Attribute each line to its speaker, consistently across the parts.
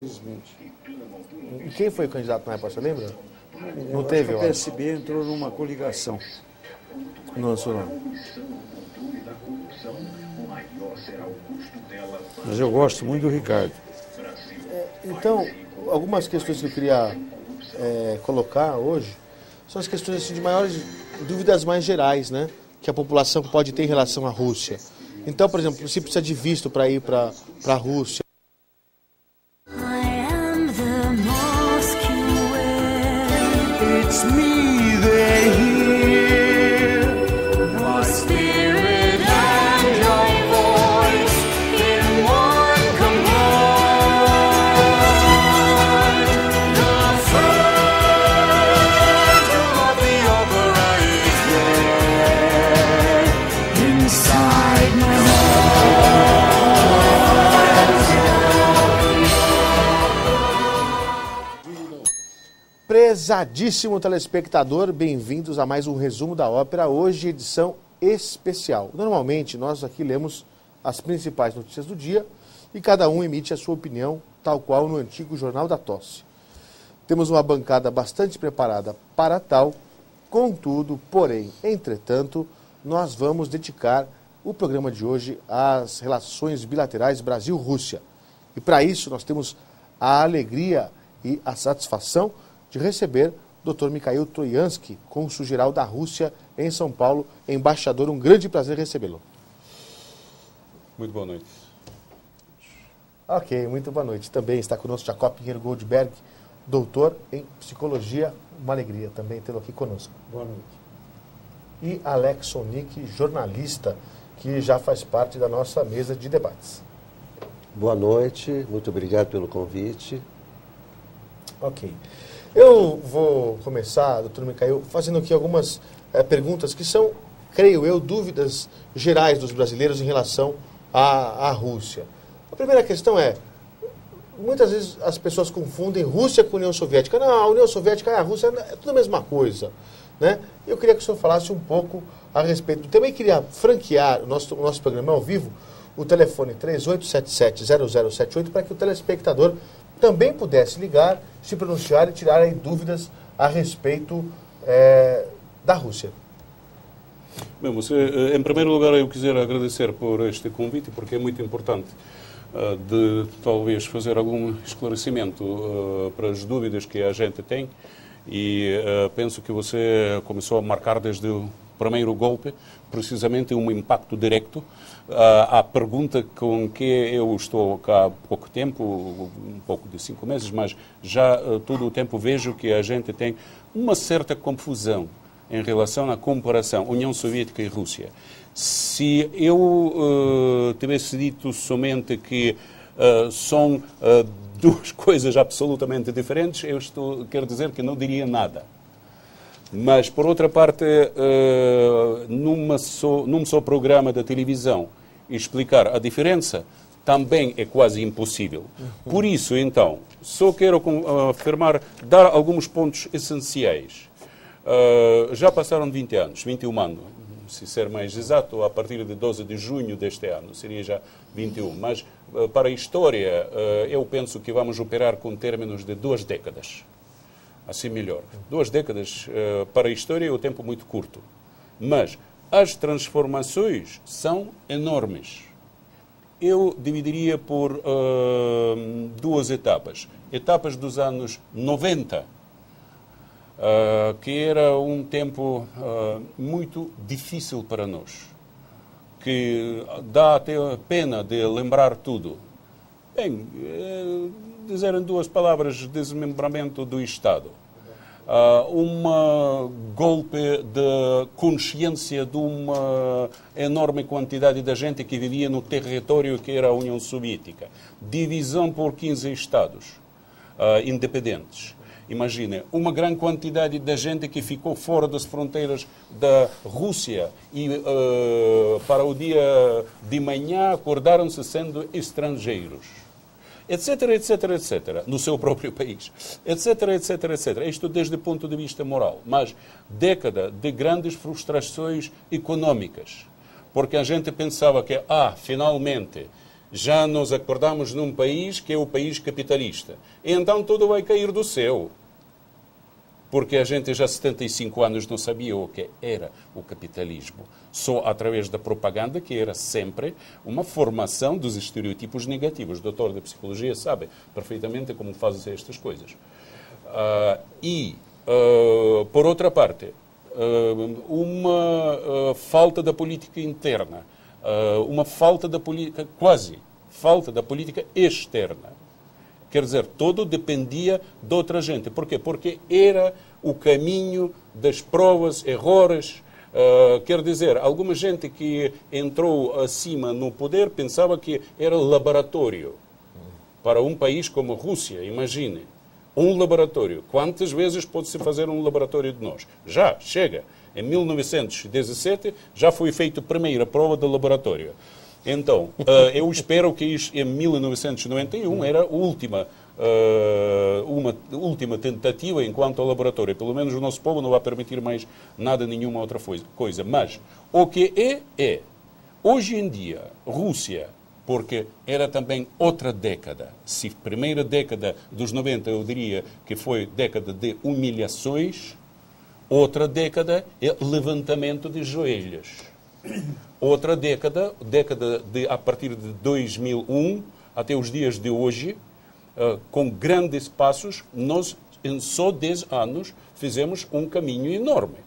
Speaker 1: Infelizmente.
Speaker 2: E quem foi o candidato na época, você lembra? Não
Speaker 1: Acho
Speaker 2: teve,
Speaker 1: que
Speaker 2: eu
Speaker 1: o
Speaker 2: acho.
Speaker 1: PSB entrou numa coligação.
Speaker 2: Não lançou, não.
Speaker 1: Mas eu gosto muito do Ricardo.
Speaker 2: Então, algumas questões que eu queria colocar hoje são as questões assim, de maiores dúvidas mais gerais, né? Que a população pode ter em relação à Rússia. Então, por exemplo, se precisa de visto para ir para a Rússia.
Speaker 3: It's me they hear, my spirit and my voice in one command. The phantom of the opera is there inside my
Speaker 2: Prezadíssimo telespectador, bem-vindos a mais um resumo da ópera, hoje edição especial. Normalmente nós aqui lemos as principais notícias do dia e cada um emite a sua opinião, tal qual no antigo Jornal da Tosse. Temos uma bancada bastante preparada para tal, contudo, porém, entretanto, nós vamos dedicar o programa de hoje às relações bilaterais Brasil-Rússia. E para isso nós temos a alegria e a satisfação de receber o Dr. Mikhail Troiansky, cônsul-geral da Rússia em São Paulo, embaixador. Um grande prazer recebê-lo.
Speaker 4: Muito boa noite.
Speaker 2: Ok, muito boa noite. Também está conosco Jacob Pinheiro Goldberg, doutor em psicologia. Uma alegria também tê-lo aqui conosco.
Speaker 1: Boa noite.
Speaker 2: E Alex Sonic, jornalista, que já faz parte da nossa mesa de debates.
Speaker 5: Boa noite, muito obrigado pelo convite.
Speaker 2: Ok. Eu vou começar, doutor Mikhail, fazendo aqui algumas perguntas que são, creio eu, dúvidas gerais dos brasileiros em relação à Rússia. A primeira questão é, muitas vezes as pessoas confundem Rússia com União Soviética. Não, a União Soviética e a Rússia é tudo a mesma coisa, né? Eu queria que o senhor falasse um pouco a respeito do tema. Eu queria franquear o nosso programa ao vivo, o telefone 3877-0078, para que o telespectador também pudesse ligar, se pronunciar e tirar aí dúvidas a respeito da Rússia.
Speaker 4: Bem, em primeiro lugar, eu quisiera agradecer por este convite, porque é muito importante de talvez fazer algum esclarecimento para as dúvidas que a gente tem, e penso que você começou a marcar desde o primeiro golpe precisamente um impacto direto à pergunta com que eu estou cá há pouco tempo, um pouco de 5 meses, mas já todo o tempo vejo que a gente tem uma certa confusão em relação à comparação União Soviética e Rússia. Se eu tivesse dito somente que são duas coisas absolutamente diferentes, quero dizer que não diria nada. Mas, por outra parte, num só programa da televisão, explicar a diferença também é quase impossível. Por isso, então, só quero afirmar, dar alguns pontos essenciais. Já passaram 20 anos, 21 anos, se ser mais exato, a partir de 12 de junho deste ano, seria já 21. Mas, para a história, eu penso que vamos operar com términos de 2 décadas. Assim melhor. 2 décadas para a história é um tempo muito curto. Mas as transformações são enormes. Eu dividiria por 2 etapas. Etapas dos anos 90, que era um tempo muito difícil para nós, que dá até pena de lembrar tudo. Bem, dizer em 2 palavras, desmembramento do Estado. Golpe de consciência de uma enorme quantidade de gente que vivia no território que era a União Soviética. Divisão por 15 Estados independentes. Imagine, uma grande quantidade de gente que ficou fora das fronteiras da Rússia e para o dia de manhã acordaram-se sendo estrangeiros. Etc, etc, etc, no seu próprio país, etc, etc, etc. Isto desde o ponto de vista moral, mas década de grandes frustrações económicas, porque a gente pensava que, finalmente, Já nos acordamos num país que é o país capitalista. E então tudo vai cair do céu. Porque a gente já há 75 anos não sabia o que era o capitalismo. Só através da propaganda, que era sempre uma formação dos estereotipos negativos. O doutor da psicologia sabe perfeitamente como fazem estas coisas. Por outra parte, uma falta da política interna, uma falta da política, quase falta da política externa. Quer dizer, tudo dependia de outra gente. Por quê? Porque era o caminho das provas, erros. Quer dizer, alguma gente que entrou acima no poder pensava que era laboratório. Para um país como a Rússia, imagine, um laboratório. Quantas vezes pode-se fazer um laboratório de nós? Já, chega. Em 1917 já foi feita a primeira prova de laboratório. Então, eu espero que em 1991 era a uma última tentativa enquanto ao laboratório. Pelo menos o nosso povo não vai permitir mais nada, nenhuma outra coisa. Mas o que é, hoje em dia, Rússia, porque era também outra década. Se primeira década dos 90 eu diria que foi década de humilhações, outra década é levantamento de joelhos. Outra década de, a partir de 2001 até os dias de hoje, com grandes passos, nós em só 10 anos fizemos um caminho enorme.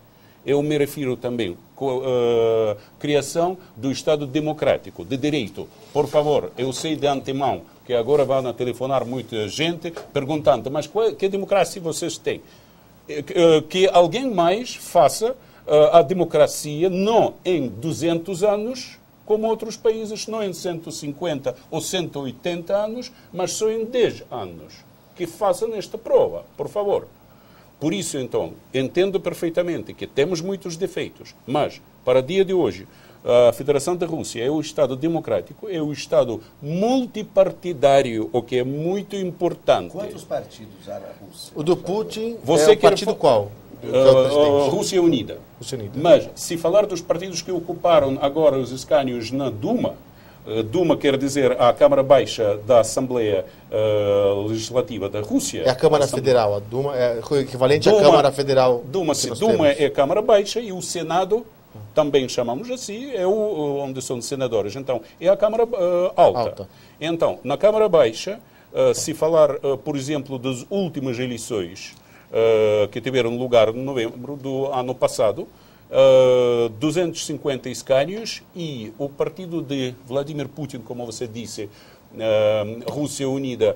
Speaker 4: Eu me refiro também à criação do Estado democrático, de direito. Por favor, eu sei de antemão que agora vão telefonar muita gente perguntando, mas que democracia vocês têm? Que alguém mais faça a democracia não em 200 anos, como outros países, não em 150 ou 180 anos, mas só em 10 anos. Que façam esta prova, por favor. Por isso, então, entendo perfeitamente que temos muitos defeitos, mas, para o dia de hoje, a Federação da Rússia é o Estado democrático, é o Estado multipartidário, o que é muito importante.
Speaker 5: Quantos partidos há na Rússia?
Speaker 2: O do Putin
Speaker 4: Você
Speaker 2: é o partido qual?
Speaker 4: Rússia Unida. Mas, se falar dos partidos que ocuparam agora os escânios na Duma, Duma quer dizer a Câmara Baixa da Assembleia Legislativa da Rússia.
Speaker 2: É a Câmara Federal, a Duma é o equivalente à Câmara Federal.
Speaker 4: Duma é a Câmara Baixa e o Senado, também chamamos assim, é onde são senadores. Então, é a Câmara Alta. Então, na Câmara Baixa, se falar, por exemplo, das últimas eleições que tiveram lugar em novembro do ano passado, 250 escânios e o partido de Vladimir Putin, como você disse, Rússia Unida,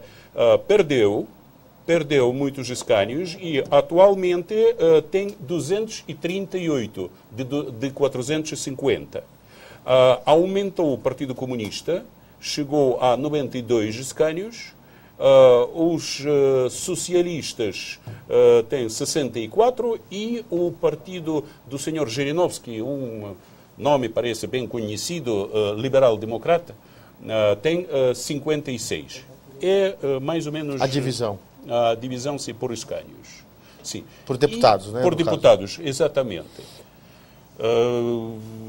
Speaker 4: perdeu muitos escânios e atualmente tem 238 de 450. Aumentou o Partido Comunista, chegou a 92 escânios. Os socialistas têm 64 e o partido do Sr. Zhirinovsky, um nome parece bem conhecido, liberal-democrata, tem 56. É mais ou menos...
Speaker 2: A divisão.
Speaker 4: A divisão, sim, por escânios. Sim.
Speaker 2: Por deputados, né?
Speaker 4: Por deputados, exatamente.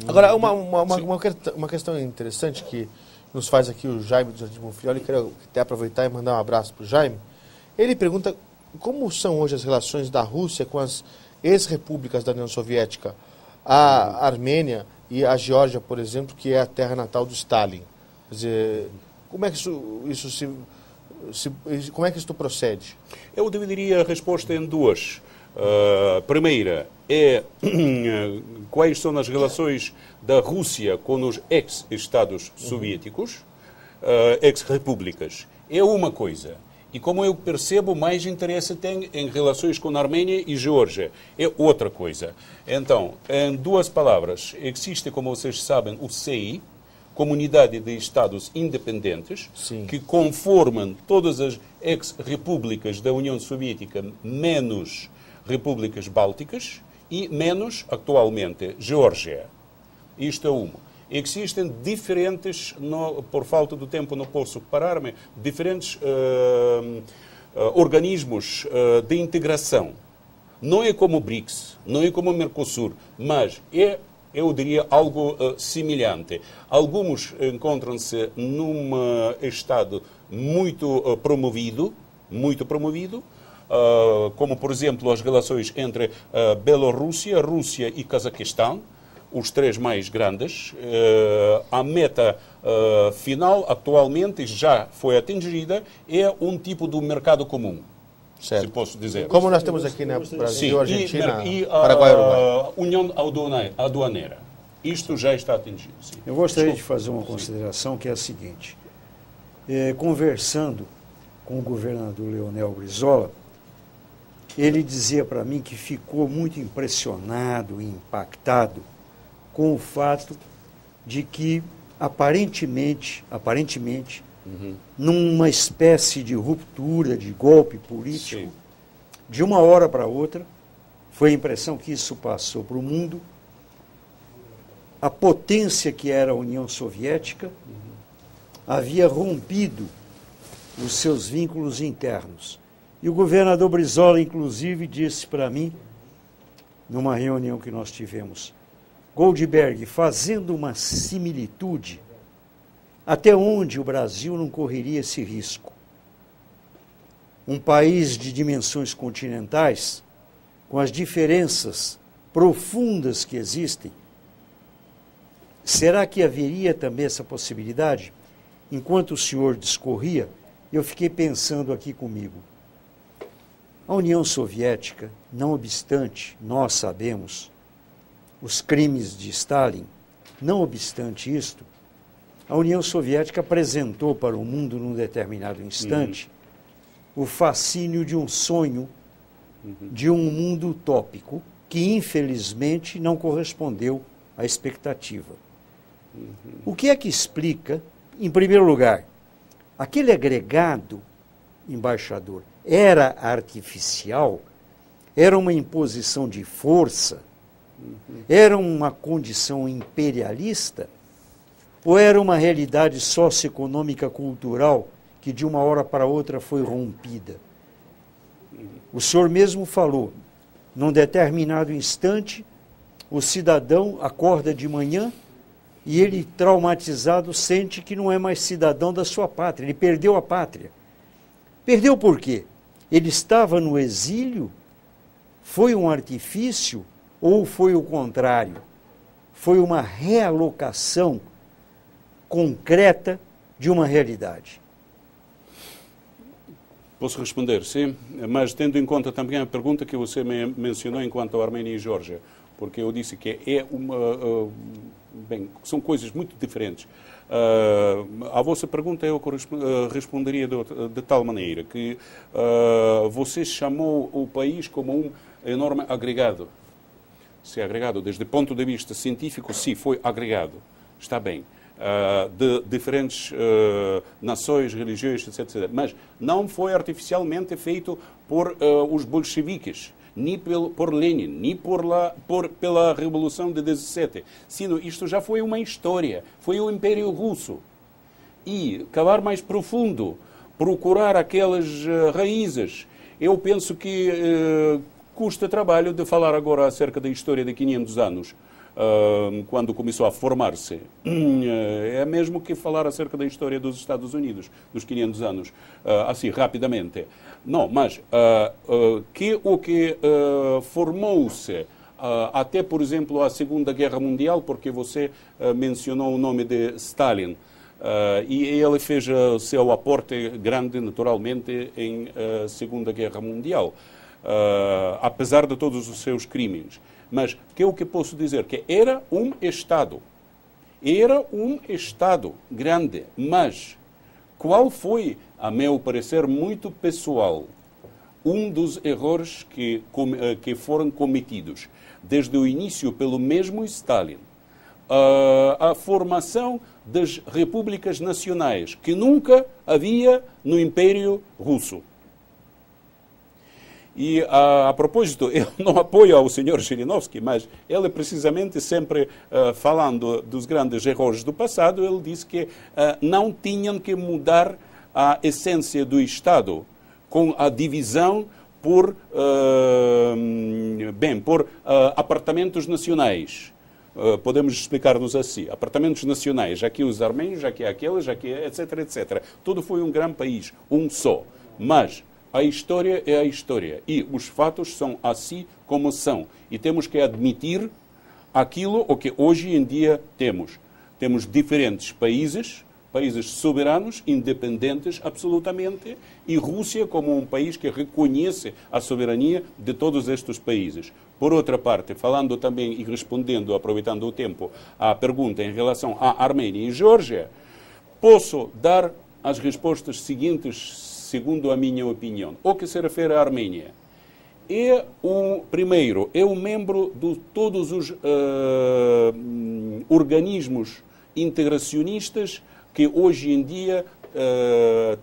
Speaker 2: Agora, uma questão interessante que nos faz aqui o Jaime do Jardim Bonfiglioli, quero até aproveitar e mandar um abraço para o Jaime. Ele pergunta como são hoje as relações da Rússia com as ex-repúblicas da União Soviética, a Armênia e a Geórgia, por exemplo, que é a terra natal do Stalin. Quer dizer, como é que como é que isso procede?
Speaker 4: Eu dividiria a resposta em duas. Primeira é quais são as relações da Rússia com os ex-estados soviéticos, ex-repúblicas. É uma coisa. E como eu percebo, mais interesse tem em relações com a Armênia e Geórgia. É outra coisa. Então, em duas palavras, existe, como vocês sabem, o CEI, Comunidade de Estados Independentes,
Speaker 2: Sim.
Speaker 4: que conformam todas as ex-repúblicas da União Soviética, menos repúblicas bálticas e menos, atualmente, Geórgia. Isto é uma. Existem diferentes, por falta do tempo não posso parar-me, diferentes organismos de integração. Não é como o BRICS, não é como o Mercosul, mas é eu diria algo semelhante. Alguns encontram-se num estado muito promovido, como, por exemplo, as relações entre Bielorrússia, Rússia e Cazaquistão, os três mais grandes. A meta final, atualmente, já foi atingida, é um tipo de mercado comum, se posso dizer.
Speaker 2: Como nós temos aqui na Brasil,
Speaker 4: Sim,
Speaker 2: Argentina,
Speaker 4: e
Speaker 2: Paraguai e Uruguai.
Speaker 4: a União Aduaneira. Isto já está atingido. Sim.
Speaker 1: Eu gostaria de fazer uma consideração que é a seguinte. Conversando com o governador Leonel Brizola, ele dizia para mim que ficou muito impressionado e impactado com o fato de que, aparentemente, numa espécie de ruptura, de golpe político,
Speaker 4: Sim.
Speaker 1: de uma hora para outra, foi a impressão que isso passou para o mundo, a potência que era a União Soviética havia rompido os seus vínculos internos. E o governador Brizola, inclusive, disse para mim, numa reunião que nós tivemos, Goldberg, fazendo uma similitude, até onde o Brasil não correria esse risco? Um país de dimensões continentais, com as diferenças profundas que existem, será que haveria também essa possibilidade? Enquanto o senhor discorria, eu fiquei pensando aqui comigo. A União Soviética, não obstante, nós sabemos, os crimes de Stalin, não obstante isto, a União Soviética apresentou para o mundo, num determinado instante, o fascínio de um sonho, de um mundo utópico, que infelizmente não correspondeu à expectativa. O que é que explica, em primeiro lugar, aquele agregado, embaixador, era artificial, era uma imposição de força, era uma condição imperialista, ou era uma realidade socioeconômica cultural que de uma hora para outra foi rompida? O senhor mesmo falou, num determinado instante, o cidadão acorda de manhã e ele, traumatizado, sente que não é mais cidadão da sua pátria, ele perdeu a pátria. Perdeu por quê? Ele estava no exílio? Foi um artifício ou foi o contrário? Foi uma realocação concreta de uma realidade?
Speaker 4: Posso responder, sim, mas tendo em conta também a pergunta que você mencionou enquanto à Arménia e Geórgia, porque eu disse que é uma... bem, são coisas muito diferentes. A vossa pergunta eu responderia de tal maneira que você chamou o país como um enorme agregado. Se é agregado, desde o ponto de vista científico, sim, foi agregado. Está bem. De diferentes nações, religiões, etc. Mas não foi artificialmente feito por os bolcheviques, nem por Lenin, nem pela Revolução de 17. Sino isto já foi uma história, foi o Império Russo. E cavar mais profundo, procurar aquelas raízes, eu penso que custa trabalho de falar agora acerca da história de 500 anos. Quando começou a formar-se. É mesmo que falar acerca da história dos Estados Unidos, dos 500 anos, assim, rapidamente. Não, mas o que formou-se até, por exemplo, a Segunda Guerra Mundial, porque você mencionou o nome de Stalin, e ele fez o seu aporte grande, naturalmente, em Segunda Guerra Mundial, apesar de todos os seus crimes. Mas que é o que posso dizer? Que era um Estado grande, mas qual foi, a meu parecer muito pessoal, um dos erros que foram cometidos desde o início pelo mesmo Stalin? A formação das repúblicas nacionais, que nunca havia no Império Russo. E, a propósito, eu não apoio ao Sr. Zhirinovsky, mas ele precisamente sempre falando dos grandes erros do passado, ele disse que não tinham que mudar a essência do Estado com a divisão por apartamentos nacionais. podemos explicar-nos assim. Apartamentos nacionais, aqui os armênios, aqui aqueles, aqui etc, etc. Tudo foi um grande país, um só. Mas a história é a história e os fatos são assim como são. E temos que admitir aquilo o que hoje em dia temos. Temos diferentes países soberanos, independentes absolutamente, e Rússia como um país que reconhece a soberania de todos estes países. Por outra parte, falando também e respondendo, aproveitando o tempo, à pergunta em relação à Arménia e Geórgia, posso dar as respostas seguintes, segundo a minha opinião. O que se refere à Arménia, primeiro, é um membro de todos os organismos integracionistas que hoje em dia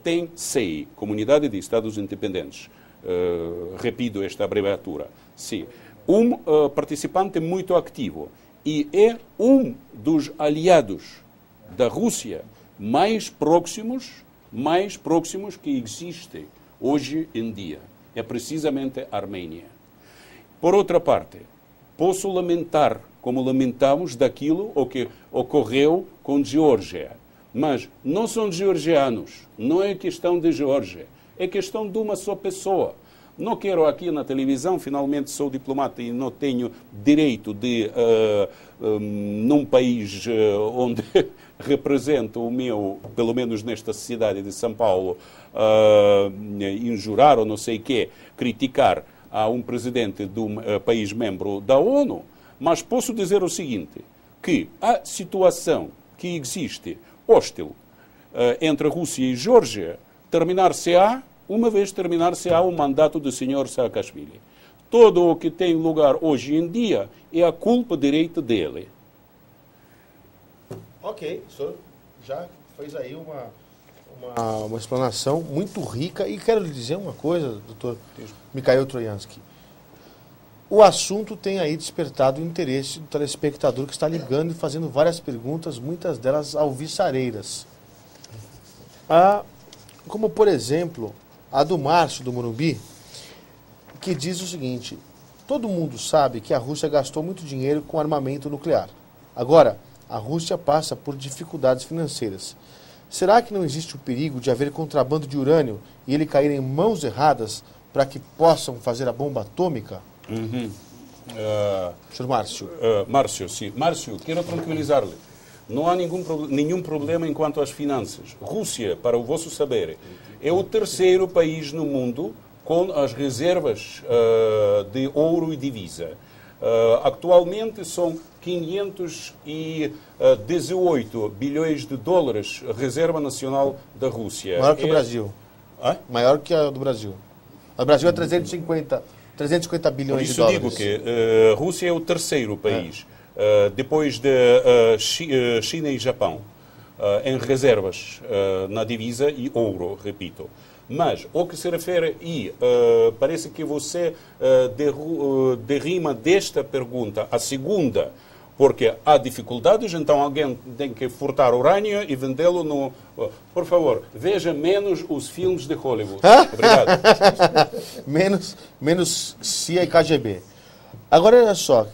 Speaker 4: tem CEI, Comunidade de Estados Independentes. Repito esta abreviatura. Sim. Participante muito ativo e é um dos aliados da Rússia mais próximos que existem hoje em dia. É precisamente a Arménia. Por outra parte, posso lamentar, como lamentamos, daquilo o que ocorreu com Geórgia. Mas não são georgianos, não é questão de Geórgia, é questão de uma só pessoa. Não quero aqui na televisão, finalmente sou diplomata e não tenho direito de, num país onde represento o meu, pelo menos nesta cidade de São Paulo, injurar ou não sei o quê, criticar a um presidente de um país membro da ONU, mas posso dizer o seguinte, que a situação que existe hostil entre a Rússia e a Geórgia terminar-se-á, uma vez terminar-se-á o mandato do Sr. Saakashvili. Todo o que tem lugar hoje em dia é a culpa direita dele.
Speaker 2: Ok, o senhor já fez aí uma explanação muito rica e quero lhe dizer uma coisa, doutor Mikhail Troiansky. O assunto tem aí despertado o interesse do telespectador que está ligando e fazendo várias perguntas, muitas delas alvissareiras. Como, por exemplo, a do Márcio do Morumbi, que diz o seguinte: todo mundo sabe que a Rússia gastou muito dinheiro com armamento nuclear. Agora, a Rússia passa por dificuldades financeiras. Será que não existe o perigo de haver contrabando de urânio e ele cair em mãos erradas para que possam fazer a bomba atômica? Senhor Márcio.
Speaker 4: Márcio, sim. Márcio, quero tranquilizar-lhe. Não há nenhum problema enquanto às finanças. Rússia, para o vosso saber, é o terceiro país no mundo com as reservas de ouro e divisa. Atualmente são 518 bilhões de dólares reserva nacional da Rússia.
Speaker 2: Maior que o Brasil. Maior que a do Brasil. O Brasil é 350 bilhões de dólares.
Speaker 4: Por isso digo que a Rússia é o terceiro país, depois de China e Japão, em reservas na divisa e ouro, repito. Mas, o que se refere parece que você derrima desta pergunta a segunda, porque há dificuldades, então alguém tem que furtar urânio e vendê-lo no... Por favor, veja menos os filmes de Hollywood. Obrigado.
Speaker 2: menos CIA e KGB. Agora, olha só,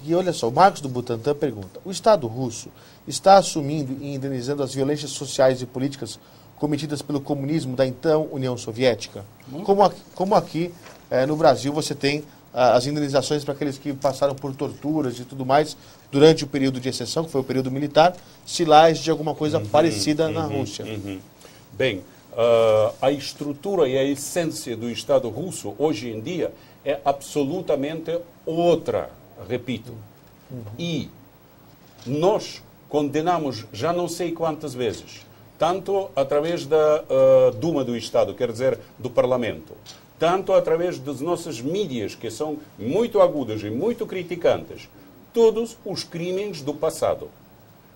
Speaker 2: o Marcos do Butantan pergunta: o Estado russo está assumindo e indenizando as violências sociais e políticas cometidas pelo comunismo da então União Soviética? Como aqui no Brasil você tem as indenizações para aqueles que passaram por torturas e tudo mais durante o período de exceção, que foi o período militar, se lá existe alguma coisa parecida na Rússia.
Speaker 4: Bem, a estrutura e a essência do Estado russo hoje em dia é absolutamente outra, repito. E nós condenamos já não sei quantas vezes, tanto através da Duma do Estado, quer dizer, do Parlamento, tanto através das nossas mídias, que são muito agudas e muito criticantes, todos os crimes do passado.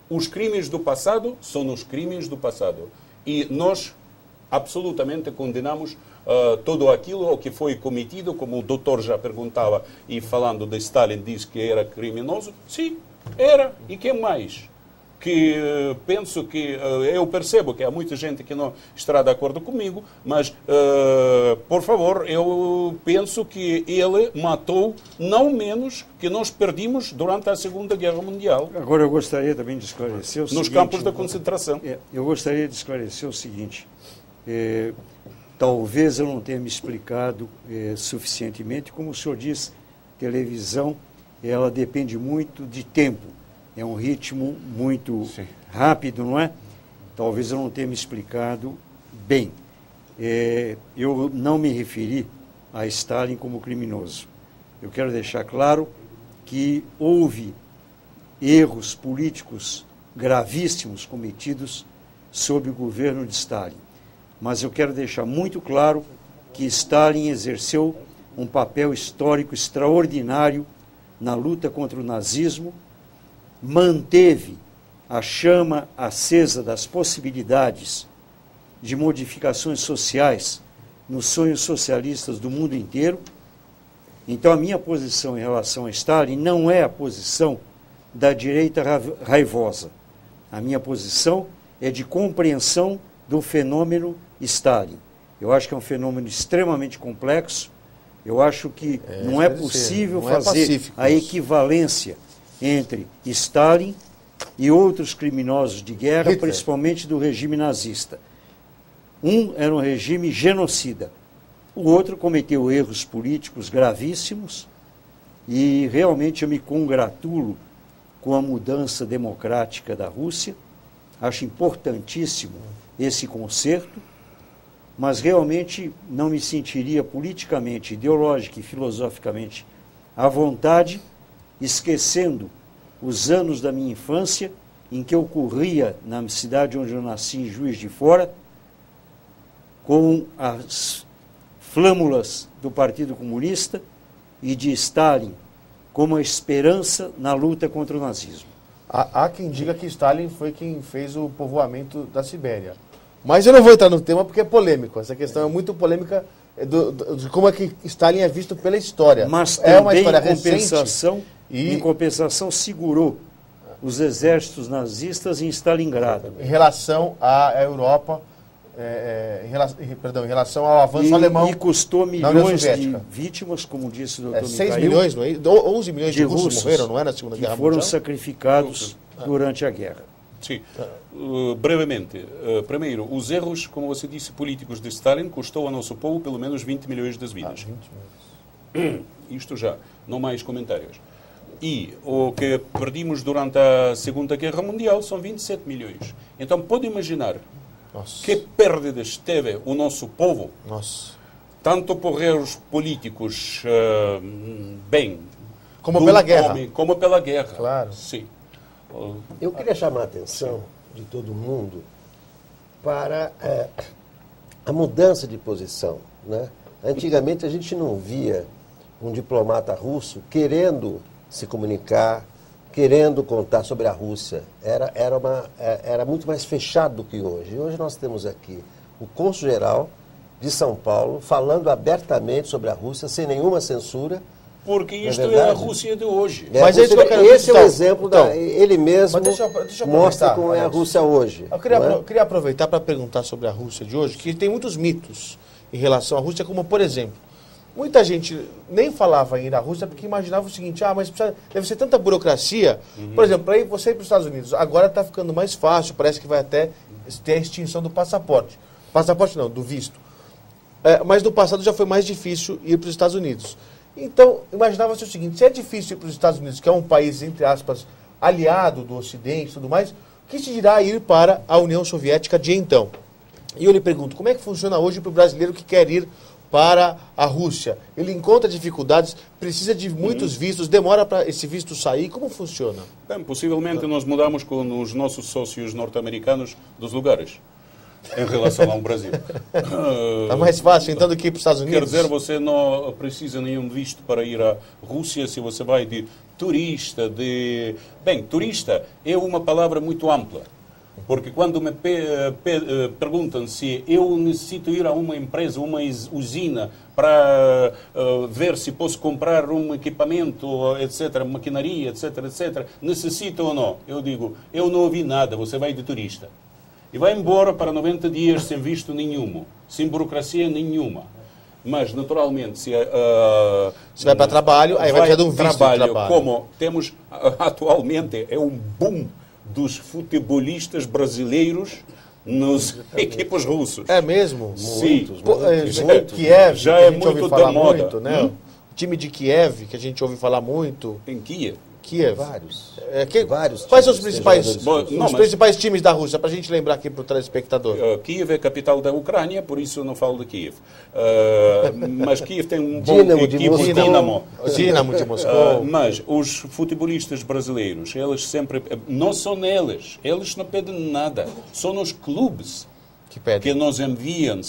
Speaker 4: Os crimes do passado são os crimes do passado. E nós absolutamente condenamos tudo aquilo que foi cometido, como o doutor já perguntava, e falando de Stalin diz que era criminoso. Sim, era. E que mais? que penso que, eu percebo que há muita gente que não estará de acordo comigo, mas, por favor, eu penso que ele matou não menos que nós perdimos durante a Segunda Guerra Mundial.
Speaker 1: Agora eu gostaria também de esclarecer o seguinte...
Speaker 4: Nos campos da concentração.
Speaker 1: Eu gostaria de esclarecer o seguinte. Talvez eu não tenha me explicado suficientemente. Como o senhor diz, televisão, ela depende muito de tempo. É um ritmo muito rápido, não é? Talvez eu não tenha me explicado bem. Eu não me referi a Stalin como criminoso. Eu quero deixar claro que houve erros políticos gravíssimos cometidos sob o governo de Stalin. Mas eu quero deixar muito claro que Stalin exerceu um papel histórico extraordinário na luta contra o nazismo, manteve a chama acesa das possibilidades de modificações sociais nos sonhos socialistas do mundo inteiro. Então, a minha posição em relação a Stalin não é a posição da direita raivosa. A minha posição é de compreensão do fenômeno Stalin. Eu acho que é um fenômeno extremamente complexo. Eu acho que não é possível fazer a equivalência entre Stalin e outros criminosos de guerra, Hitler, principalmente do regime nazista. Um era um regime genocida. O outro cometeu erros políticos gravíssimos e realmente eu me congratulo com a mudança democrática da Rússia. Acho importantíssimo esse conserto, mas realmente não me sentiria politicamente, ideológica e filosoficamente à vontade, esquecendo os anos da minha infância, em que eu corria na cidade onde eu nasci, em Juiz de Fora, com as flâmulas do Partido Comunista e de Stalin como a esperança na luta contra o nazismo.
Speaker 2: Há quem diga que Stalin foi quem fez o povoamento da Sibéria. Mas eu não vou entrar no tema porque é polêmico. Essa questão é muito polêmica de como é que Stalin é visto pela história.
Speaker 1: Mas também, uma história em compensação, segurou os exércitos nazistas em Stalingrado.
Speaker 2: Em relação à Europa, em relação ao avanço alemão.
Speaker 1: E custou milhões de vítimas, como disse o Dr. Mikhail.
Speaker 2: 6 milhões, não é? 11 milhões de russos morreram, não é, na Segunda Guerra Mundial?
Speaker 1: Foram sacrificados durante a guerra.
Speaker 4: Sim. Brevemente, primeiro, os erros, como você disse, políticos de Stalin custou ao nosso povo pelo menos 20 milhões de vidas.
Speaker 2: 20 milhões.
Speaker 4: Isto já, não mais comentários. E o que perdimos durante a Segunda Guerra Mundial são 27 milhões. Então pode imaginar que perdas teve o nosso povo, tanto por erros políticos,
Speaker 2: como pela guerra.
Speaker 4: Como pela guerra.
Speaker 2: Claro.
Speaker 4: Sim.
Speaker 5: Eu queria chamar a atenção de todo mundo para a mudança de posição, né? Antigamente a gente não via um diplomata russo querendo se comunicar, querendo contar sobre a Rússia. Era muito mais fechado do que hoje. E hoje nós temos aqui o cônsul-geral de São Paulo falando abertamente sobre a Rússia, sem nenhuma censura.
Speaker 4: Porque isto é a Rússia de hoje.
Speaker 5: Mas esse é o exemplo, ele mesmo mostra como é a Rússia hoje.
Speaker 2: Eu queria aproveitar para perguntar sobre a Rússia de hoje, que tem muitos mitos em relação à Rússia, como, por exemplo, muita gente nem falava em ir à Rússia porque imaginava o seguinte, mas deve ser tanta burocracia. Por exemplo, para você ir para os Estados Unidos, agora está ficando mais fácil, parece que vai até ter a extinção do passaporte. Passaporte não, do visto. Mas no passado já foi mais difícil ir para os Estados Unidos. Então, imaginava-se o seguinte, se é difícil ir para os Estados Unidos, que é um país, entre aspas, aliado do Ocidente e tudo mais, o que se dirá ir para a União Soviética de então? E eu lhe pergunto, como é que funciona hoje para o brasileiro que quer ir para a Rússia? Ele encontra dificuldades, precisa de muitos vistos, demora para esse visto sair, como funciona?
Speaker 4: Bem, possivelmente nós mudamos com os nossos sócios norte-americanos dos lugares. Em relação ao Brasil.
Speaker 2: Está mais fácil então do que ir para os Estados Unidos?
Speaker 4: Quer dizer, você não precisa nenhum visto para ir à Rússia se você vai de turista, Bem, turista é uma palavra muito ampla. Porque quando me perguntam se eu necessito ir a uma empresa, uma usina, para ver se posso comprar um equipamento, etc., maquinaria, etc., etc., necessito ou não, eu digo, eu não ouvi nada, você vai de turista. E vai embora para 90 dias sem visto nenhum, sem burocracia nenhuma. Mas, naturalmente, se
Speaker 2: vai para trabalho, aí vai ter um visto de trabalho.
Speaker 4: Como temos atualmente, é um boom dos futebolistas brasileiros nos equipes russos.
Speaker 2: É mesmo?
Speaker 4: Sim.
Speaker 2: Muitos. Kiev,
Speaker 4: já
Speaker 2: que a
Speaker 4: é
Speaker 2: gente ouve
Speaker 4: muito
Speaker 2: falar
Speaker 4: da moda.
Speaker 2: muito, né? O time de Kiev, que a gente ouve falar muito.
Speaker 4: Em Kiev.
Speaker 2: Kiev.
Speaker 5: Vários.
Speaker 2: Vários. Quais são os principais,
Speaker 5: jogadores
Speaker 2: principais times da Rússia, para a gente lembrar aqui para o telespectador?
Speaker 4: Kiev é a capital da Ucrânia, por isso eu não falo de Kiev. Mas Kiev tem um bom
Speaker 5: Dinamo de
Speaker 4: equipe,
Speaker 5: Moscou.
Speaker 2: Dinamo de Moscou.
Speaker 4: Mas os futebolistas brasileiros, eles sempre... Não são eles não pedem nada. São os clubes que nos enviam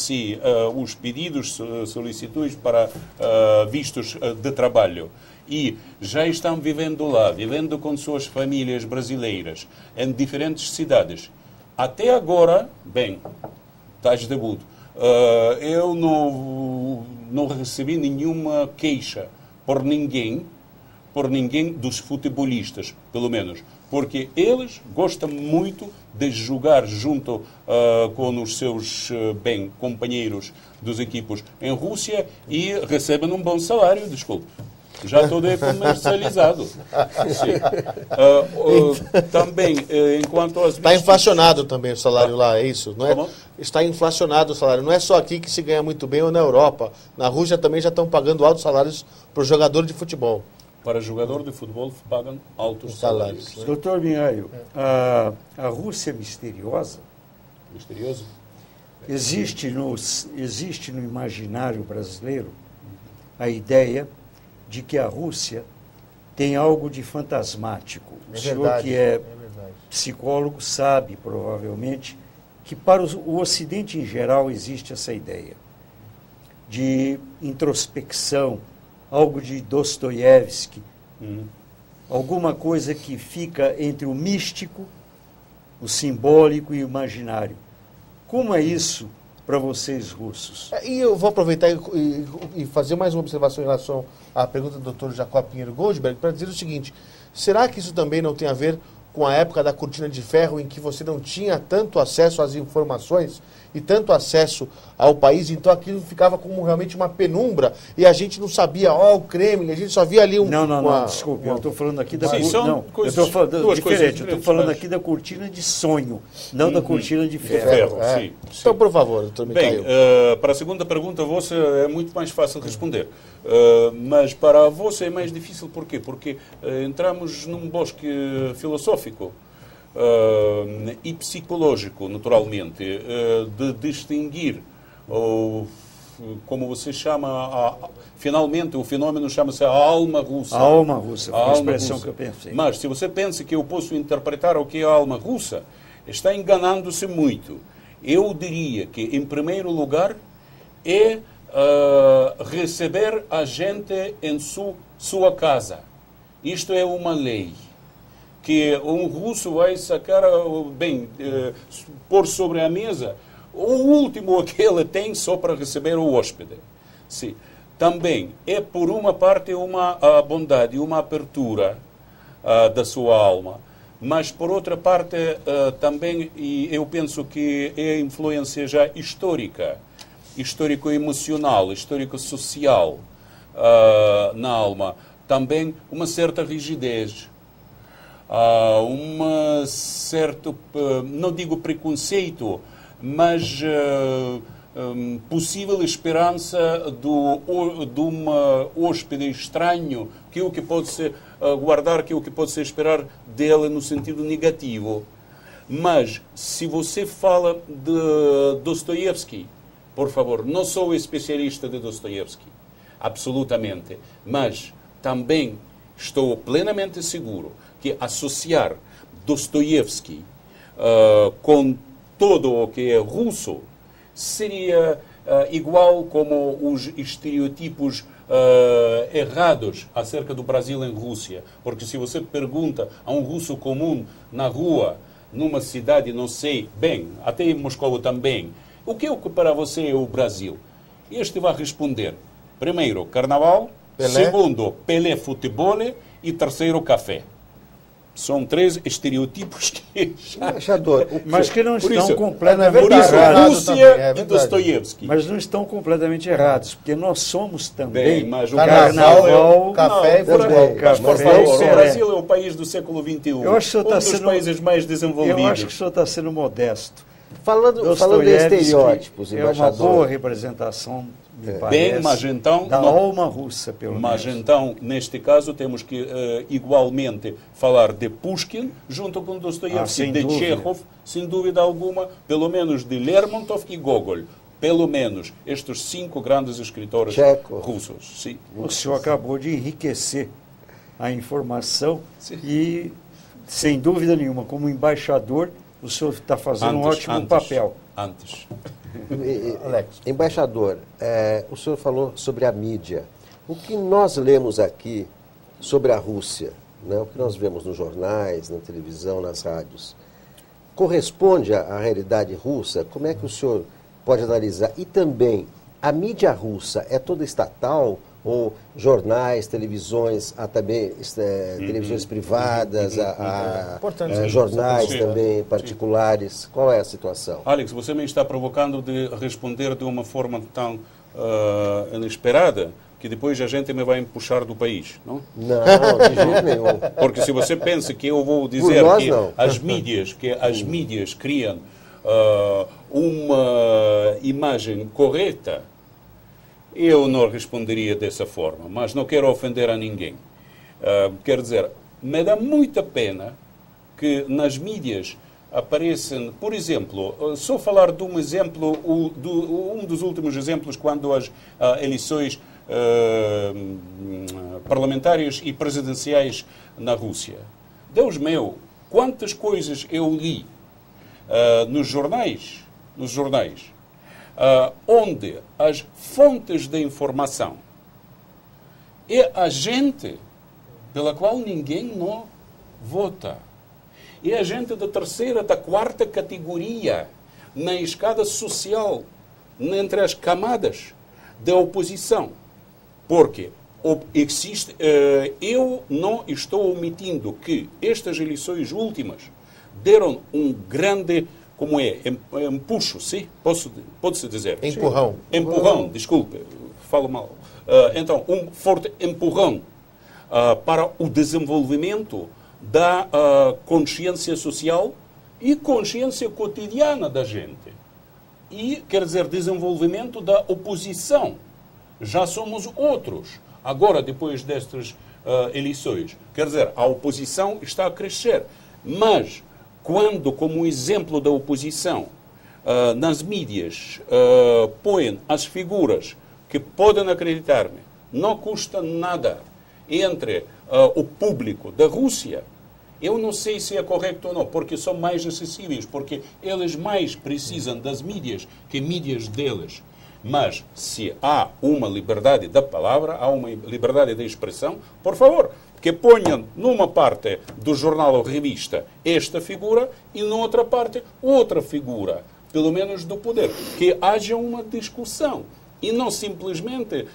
Speaker 4: os pedidos, solicitudes para vistos de trabalho. E já estão vivendo lá, vivendo com suas famílias brasileiras, em diferentes cidades. Até agora, bem, estás debut, eu não recebi nenhuma queixa por ninguém dos futebolistas, pelo menos, porque eles gostam muito de jogar junto com os seus companheiros dos equipos em Rússia e recebem um bom salário, desculpe. Já tudo é comercializado. Também, enquanto as...
Speaker 2: Está inflacionado também o salário lá, é isso? Não é?
Speaker 4: Como?
Speaker 2: Está inflacionado o salário. Não é só aqui que se ganha muito bem ou na Europa. Na Rússia também já estão pagando altos salários para o jogador de futebol.
Speaker 4: Para jogador de futebol pagam altos salários.
Speaker 1: Doutor Mihail, a Rússia é misteriosa?
Speaker 4: Misterioso?
Speaker 1: Existe no imaginário brasileiro a ideia de que a Rússia tem algo de fantasmático. O senhor que é psicólogo sabe, provavelmente, que para o Ocidente em geral existe essa ideia de introspecção, algo de Dostoiévski, alguma coisa que fica entre o místico, o simbólico e o imaginário. Como é isso para vocês russos?
Speaker 2: E eu vou aproveitar e fazer mais uma observação em relação à pergunta do Dr. Jacob Pinheiro Goldberg para dizer o seguinte: será que isso também não tem a ver com a época da cortina de ferro, em que você não tinha tanto acesso às informações e tanto acesso ao país, então aquilo ficava como realmente uma penumbra e a gente não sabia, o Kremlin, a gente só via ali
Speaker 1: Não, desculpe, eu estou falando aqui da
Speaker 4: eu
Speaker 1: estou falando diferente, eu estou falando
Speaker 4: mas...
Speaker 1: aqui da cortina de sonho, não da cortina de ferro.
Speaker 4: Sim.
Speaker 2: Então, por favor, doutor
Speaker 4: Bem,
Speaker 2: Mikhail.
Speaker 4: para a segunda pergunta, você é muito mais fácil de responder. Mas para você é mais difícil, por quê? Porque entramos num bosque filosófico e psicológico, naturalmente, de distinguir, como você chama, finalmente o fenômeno chama-se a alma russa.
Speaker 1: A alma russa, foi a expressão que eu pensei.
Speaker 4: Mas se você pensa que eu posso interpretar o que é a alma russa, está enganando-se muito. Eu diria que, em primeiro lugar, é receber a gente em sua casa. Isto é uma lei que um russo vai sacar, pôr sobre a mesa o último que ele tem só para receber o hóspede. Sim. Também é, por uma parte, uma bondade, uma abertura da sua alma. Mas, por outra parte, também, e eu penso que é influência já histórica, histórico-emocional, histórico-social na alma. Também uma certa rigidez, uma certa, não digo preconceito, mas possível esperança de um hóspede estranho, que o que pode ser guardar, que o que pode ser esperar dele no sentido negativo. Mas se você fala de Dostoiévski, por favor, não sou especialista de Dostoiévski, absolutamente, mas também estou plenamente seguro que associar Dostoiévski com todo o que é russo seria igual como os estereotipos errados acerca do Brasil em Rússia. Porque se você pergunta a um russo comum na rua numa cidade, não sei, bem, até em Moscou também, o que para você é o Brasil? Este vai responder, primeiro, carnaval,
Speaker 2: Pelé.
Speaker 4: segundo, Pelé futebol e terceiro, café. São 3 estereotipos que já...
Speaker 5: Embaixador,
Speaker 1: Mas que não
Speaker 4: Por
Speaker 1: estão
Speaker 4: isso-
Speaker 1: completamente
Speaker 4: Por isso,
Speaker 1: errados.
Speaker 4: Rússia
Speaker 2: também, é
Speaker 4: e
Speaker 2: verdade.
Speaker 4: Dostoiévski.
Speaker 1: Mas não estão completamente errados, porque nós somos também
Speaker 4: Bem, mas o
Speaker 1: carnaval,
Speaker 2: café e
Speaker 4: por
Speaker 2: futebol.
Speaker 4: favor, mas por
Speaker 1: Café
Speaker 4: favor,
Speaker 1: e
Speaker 4: o
Speaker 1: Pelé.
Speaker 4: Brasil é o país do século XXI.
Speaker 1: Eu acho que o senhor
Speaker 4: um
Speaker 1: tá
Speaker 4: dos
Speaker 1: sendo-
Speaker 4: países mais
Speaker 1: eu
Speaker 4: desenvolvidos.
Speaker 1: acho que o senhor está sendo modesto.
Speaker 5: falando em
Speaker 1: Dostoiévski
Speaker 5: estereótipos,
Speaker 1: é uma
Speaker 5: embaixador.
Speaker 1: boa representação, me parece,
Speaker 4: Bem, mas então
Speaker 1: da
Speaker 4: não-
Speaker 1: alma russa, pelo
Speaker 4: Mas
Speaker 1: menos.
Speaker 4: então, neste caso, temos que igualmente falar de Pushkin, junto com Dostoiévski,
Speaker 1: sem
Speaker 4: de
Speaker 1: dúvida.
Speaker 4: Chekhov, sem dúvida alguma, pelo menos de Lermontov e Gogol. Pelo menos estes 5 grandes escritores
Speaker 5: Chekhov.
Speaker 4: russos. Sim.
Speaker 1: O senhor acabou de enriquecer a informação e, sem dúvida nenhuma, como embaixador, o senhor está fazendo um ótimo papel.
Speaker 4: Antes.
Speaker 2: Alex.
Speaker 5: Embaixador, o senhor falou sobre a mídia. O que nós lemos aqui sobre a Rússia, né, o que nós vemos nos jornais, na televisão, nas rádios, corresponde à realidade russa? Como é que o senhor pode analisar? E também, a mídia russa é toda estatal? Ou jornais, televisões, há também televisões privadas, há
Speaker 2: Importante.
Speaker 5: jornais
Speaker 4: Sim.
Speaker 5: também particulares? Qual é a situação?
Speaker 4: Alex, você me está provocando de responder de uma forma tão inesperada que depois a gente me vai empuxar do país, não?
Speaker 5: Não, de jeito nenhum.
Speaker 4: Porque se você pensa que eu vou dizer
Speaker 5: nós,
Speaker 4: que
Speaker 5: não.
Speaker 4: as mídias criam uma imagem correta, eu não responderia dessa forma, mas não quero ofender a ninguém. Quer dizer, me dá muita pena que nas mídias aparecem, por exemplo, só falar de um exemplo, um dos últimos exemplos, quando as eleições parlamentares e presidenciais na Rússia. Deus meu, quantas coisas eu li nos jornais, onde as fontes de informação é a gente pela qual ninguém não vota. É a gente da terceira, da quarta categoria na escada social, entre as camadas da oposição. Porque existe, eu não estou omitindo que estas eleições últimas deram um grande, como é, empuxo, sim? Pode-se dizer?
Speaker 2: Empurrão.
Speaker 4: Empurrão, desculpe, falo mal. Então, um forte empurrão para o desenvolvimento da consciência social e consciência cotidiana da gente. E, quer dizer, desenvolvimento da oposição. Já somos outros. Agora, depois destas eleições, quer dizer, a oposição está a crescer. Mas, quando, como exemplo da oposição, nas mídias põem as figuras que podem acreditar-me, não custa nada entre o público da Rússia, eu não sei se é correto ou não, porque são mais acessíveis, porque eles mais precisam das mídias que mídias deles. Mas se há uma liberdade da palavra, há uma liberdade de expressão, por favor, que ponham numa parte do jornal ou revista esta figura e noutra parte outra figura, pelo menos do poder. Que haja uma discussão. E não simplesmente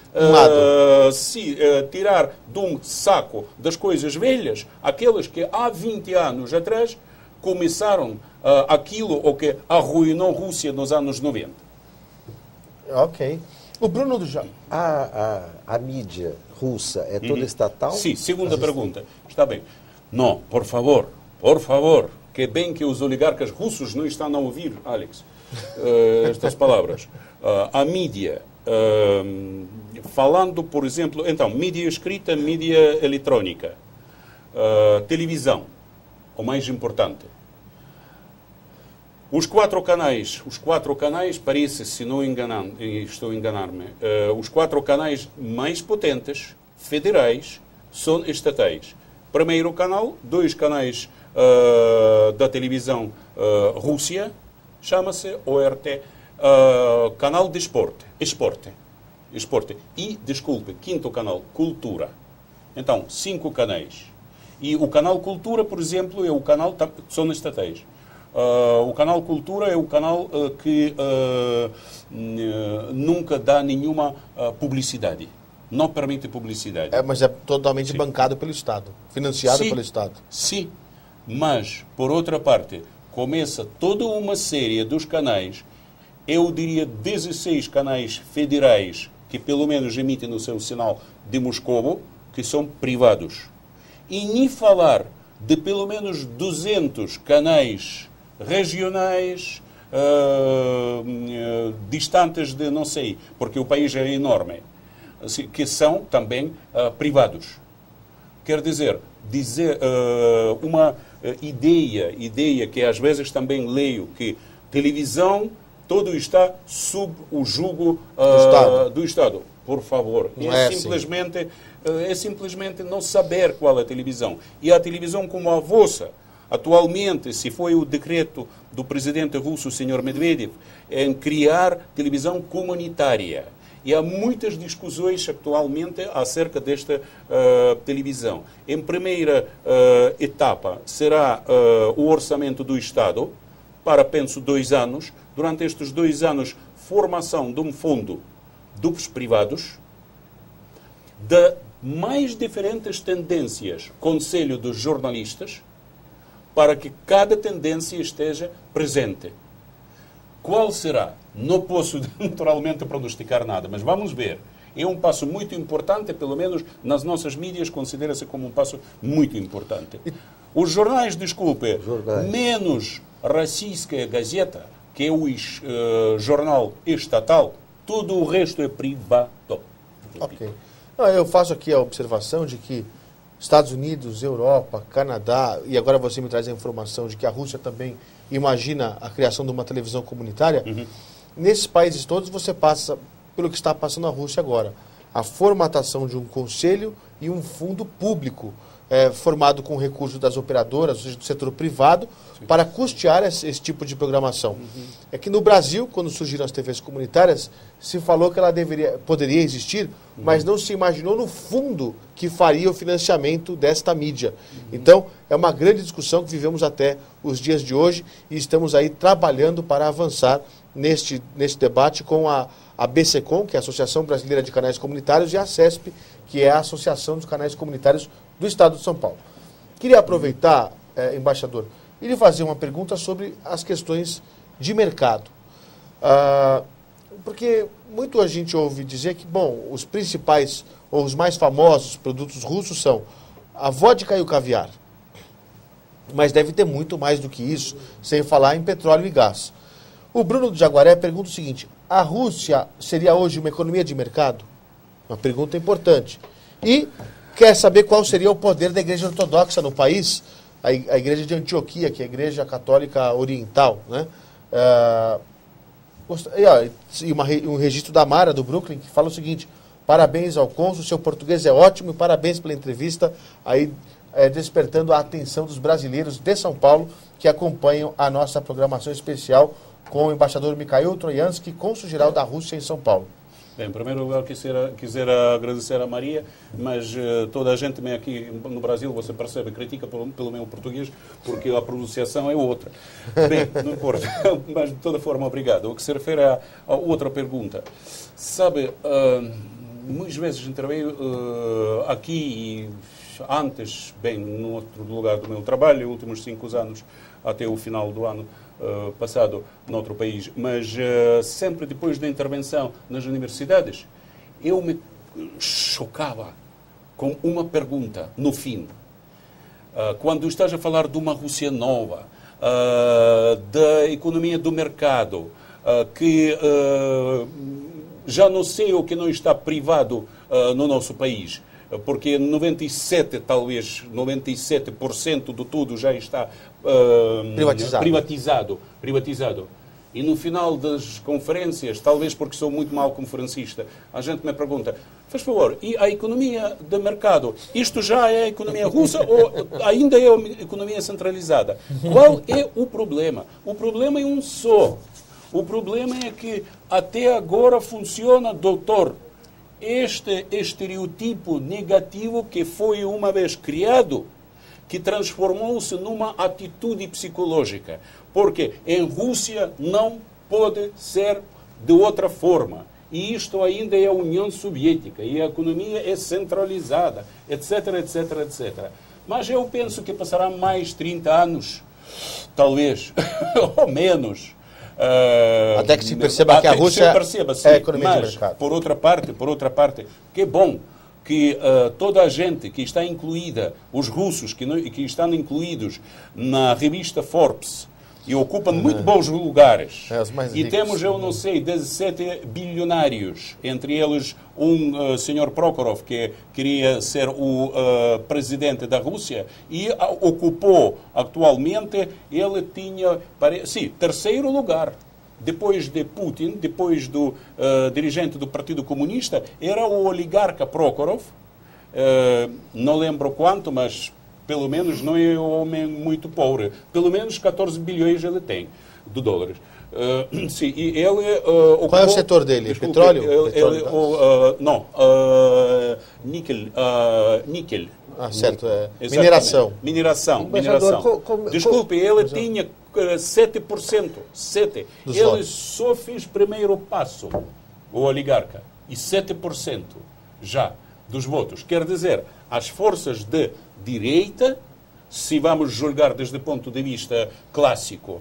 Speaker 4: tirar de um saco das coisas velhas aquelas que há 20 anos atrás começaram aquilo o que arruinou a Rússia nos anos 90.
Speaker 2: Ok. O Bruno do Já.
Speaker 5: A mídia russa é toda estatal?
Speaker 4: Sim, segunda pergunta. Está bem. Não, por favor, que bem que os oligarcas russos não estão a ouvir, Alex, estas palavras. A mídia, falando, por exemplo, então, mídia escrita, mídia eletrônica, televisão, o mais importante. Os quatro canais, parece, se não estou a enganar-me, os 4 canais mais potentes, federais, são estatais. Primeiro canal, 2 canais da televisão Rússia, chama-se ORT, canal de esporte. E, desculpe, 5º canal, cultura. Então, 5 canais. E o canal cultura, por exemplo, é o canal, são estatais. O canal Cultura é o canal que nunca dá nenhuma publicidade. Não permite publicidade.
Speaker 2: Mas é totalmente bancado pelo Estado, financiado pelo Estado.
Speaker 4: Sim, mas, por outra parte, começa toda uma série dos canais, eu diria 16 canais federais, que pelo menos emitem o seu sinal de Moscovo, que são privados. E nem falar de pelo menos 200 canais regionais, distantes de, não sei, porque o país é enorme, que são também privados. Quer dizer uma ideia que às vezes também leio, que televisão, tudo está sob o jugo do Estado. Por favor, é simplesmente não saber qual é a televisão. E a televisão como a vossa, atualmente, se foi o decreto do presidente russo, o Sr. Medvedev, em criar televisão comunitária. E há muitas discussões atualmente acerca desta televisão. Em primeira etapa será o orçamento do Estado, para, penso, 2 anos. Durante estes 2 anos, formação de um fundo dos privados, de mais diferentes tendências, conselho dos jornalistas, para que cada tendência esteja presente. Qual será? Não posso naturalmente pronosticar nada, mas vamos ver. É um passo muito importante, pelo menos nas nossas mídias, considera-se como um passo muito importante. Os jornais, desculpe, menos Российская Газета, que é o jornal estatal, tudo o resto é privado.
Speaker 2: Ok. Eu faço aqui a observação de que Estados Unidos, Europa, Canadá, e agora você me traz a informação de que a Rússia também imagina a criação de uma televisão comunitária. Nesses países todos você passa pelo que está passando na Rússia agora. A formatação de um conselho e um fundo público formado com recursos das operadoras, ou seja, do setor privado, para custear esse tipo de programação. É que no Brasil, quando surgiram as TVs comunitárias, se falou que ela poderia existir, mas não se imaginou no fundo que faria o financiamento desta mídia. Então, é uma grande discussão que vivemos até os dias de hoje e estamos aí trabalhando para avançar neste debate com a BCCOM, que é a Associação Brasileira de Canais Comunitários, e a CESP, que é a Associação dos Canais Comunitários do Estado de São Paulo. Queria aproveitar, embaixador, e lhe fazer uma pergunta sobre as questões de mercado. Porque muito a gente ouve dizer que, bom, os principais ou os mais famosos produtos russos são a vodka e o caviar. Mas deve ter muito mais do que isso, sem falar em petróleo e gás. O Bruno do Jaguaré pergunta o seguinte: a Rússia seria hoje uma economia de mercado? Uma pergunta importante. E quer saber qual seria o poder da Igreja Ortodoxa no país, a Igreja de Antioquia, que é a Igreja Católica Oriental, né? E um registro da Mara, do Brooklyn, que fala o seguinte: parabéns ao cônsul, seu português é ótimo, e parabéns pela entrevista, aí despertando a atenção dos brasileiros de São Paulo que acompanham a nossa programação especial com o embaixador Mikhail Troiansky, cônsul-geral da Rússia em São Paulo.
Speaker 4: Bem, em primeiro lugar, quisera agradecer a Maria, mas toda a gente aqui no Brasil, você percebe, critica pelo meu português, porque a pronunciação é outra. Bem, não importa, mas de toda forma, obrigado. O que se refere a outra pergunta. Sabe, muitas vezes interveio aqui e antes, bem, no outro lugar do meu trabalho, nos últimos 5 anos, até o final do ano passado, noutro país, mas sempre depois da intervenção nas universidades, eu me chocava com uma pergunta no fim. Quando estás a falar de uma Rússia nova, da economia do mercado, que já não sei o que não está privado no nosso país, porque 97% do tudo já está privatizado. E no final das conferências, talvez porque sou muito mau conferencista, a gente me pergunta: faz favor, e a economia de mercado, isto já é a economia russa ou ainda é a economia centralizada? Qual é o problema? O problema é um só. O problema é que até agora funciona, doutor, este estereotipo negativo que foi uma vez criado, que transformou-se numa atitude psicológica. Porque em Rússia não pode ser de outra forma. E isto ainda é a União Soviética, e a economia é centralizada, etc, etc, etc. Mas eu penso que passará mais 30 anos, talvez, ou menos.
Speaker 2: Até que se perceba que a Rússia
Speaker 4: sim,
Speaker 2: é economia de
Speaker 4: mas,
Speaker 2: mercado.
Speaker 4: por outra parte, que bom que toda a gente que está incluída, os russos que estão incluídos na revista Forbes, e ocupam muito bons lugares.
Speaker 2: Os mais
Speaker 4: E
Speaker 2: ricos.
Speaker 4: temos, eu não sei, 17 bilionários, entre eles um senhor Prokhorov, que queria ser o presidente da Rússia, e ocupou atualmente, ele tinha, terceiro lugar. Depois de Putin, depois do dirigente do Partido Comunista, era o oligarca Prokhorov, não lembro quanto, mas pelo menos não é um homem muito pobre. Pelo menos 14 bilhões ele tem de dólares. Sim, e ele ocupou,
Speaker 2: qual é o setor dele?
Speaker 4: Desculpe,
Speaker 2: Petróleo?
Speaker 4: Não, níquel. Níquel.
Speaker 2: Ah, certo.
Speaker 4: Exatamente.
Speaker 2: Mineração.
Speaker 4: Mineração. Desculpe, ele tinha 7%. 7%.
Speaker 2: Dos
Speaker 4: Ele
Speaker 2: votos.
Speaker 4: só fez primeiro passo, o oligarca. E 7% já dos votos. Quer dizer, as forças de direita, se vamos julgar desde o ponto de vista clássico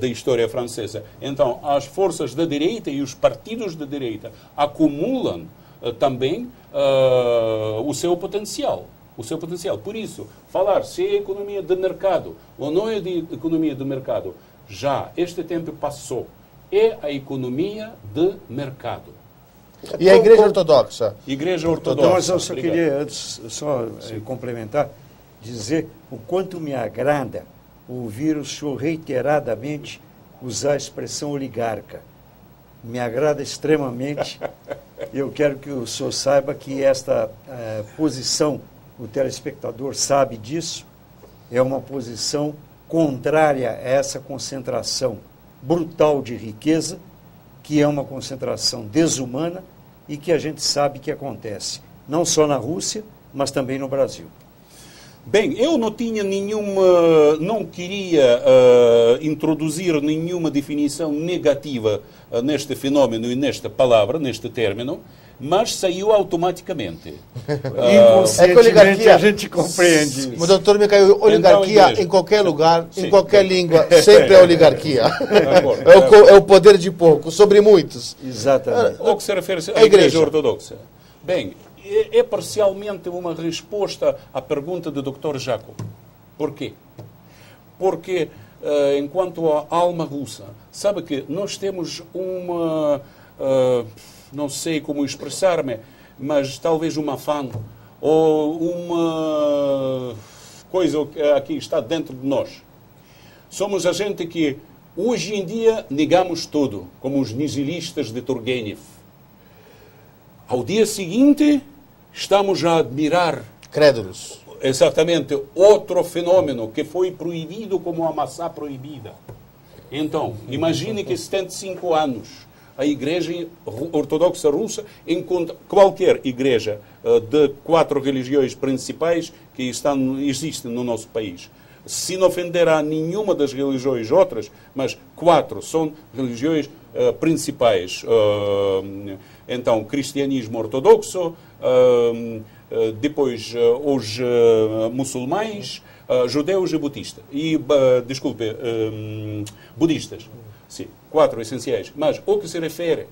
Speaker 4: da história francesa, então as forças da direita e os partidos de direita acumulam também o seu potencial. Por isso, falar se é economia de mercado ou não é de economia de mercado, já este tempo passou. É a economia de mercado.
Speaker 2: E a Igreja Ortodoxa?
Speaker 4: Igreja
Speaker 1: Então,
Speaker 4: Ortodoxa.
Speaker 1: mas eu só
Speaker 4: Obrigado.
Speaker 1: queria, antes, complementar, dizer o quanto me agrada ouvir o senhor reiteradamente usar a expressão oligarca. Me agrada extremamente. Eu quero que o senhor saiba que esta posição, o telespectador sabe disso, é uma posição contrária a essa concentração brutal de riqueza, que é uma concentração desumana e que a gente sabe que acontece, não só na Rússia, mas também no Brasil.
Speaker 4: Bem, eu não tinha não queria introduzir nenhuma definição negativa neste fenómeno e nesta palavra, neste término, mas saiu automaticamente.
Speaker 1: Inconscientemente a gente compreende isso.
Speaker 2: O doutor Mikhail, oligarquia
Speaker 4: Então,
Speaker 2: em qualquer lugar,
Speaker 4: sim,
Speaker 2: em qualquer língua, sempre é oligarquia.
Speaker 4: acordo,
Speaker 2: É o poder de poucos, sobre muitos.
Speaker 1: Exatamente.
Speaker 4: Ao que se refere
Speaker 2: A
Speaker 4: à
Speaker 2: Igreja
Speaker 4: Igreja Ortodoxa. Bem, é parcialmente uma resposta à pergunta do Dr. Jacob. Por quê? Porque, enquanto a alma russa, sabe que nós temos uma, não sei como expressar-me, mas talvez uma fã, ou uma coisa que aqui está dentro de nós. Somos a gente que, hoje em dia, negamos tudo, como os nihilistas de Turgenev. Ao dia seguinte, estamos a admirar
Speaker 2: Crédulos.
Speaker 4: exatamente outro fenômeno que foi proibido como a maçã proibida. Então, imagine que 75 anos a Igreja Ortodoxa Russa encontra qualquer igreja de 4 religiões principais que existem no nosso país. Se não ofender a nenhuma das religiões outras, mas 4 são religiões principais. Então, cristianismo ortodoxo, depois os muçulmães, judeus e budistas. Budistas. Sim, 4 essenciais. Mas o que se refere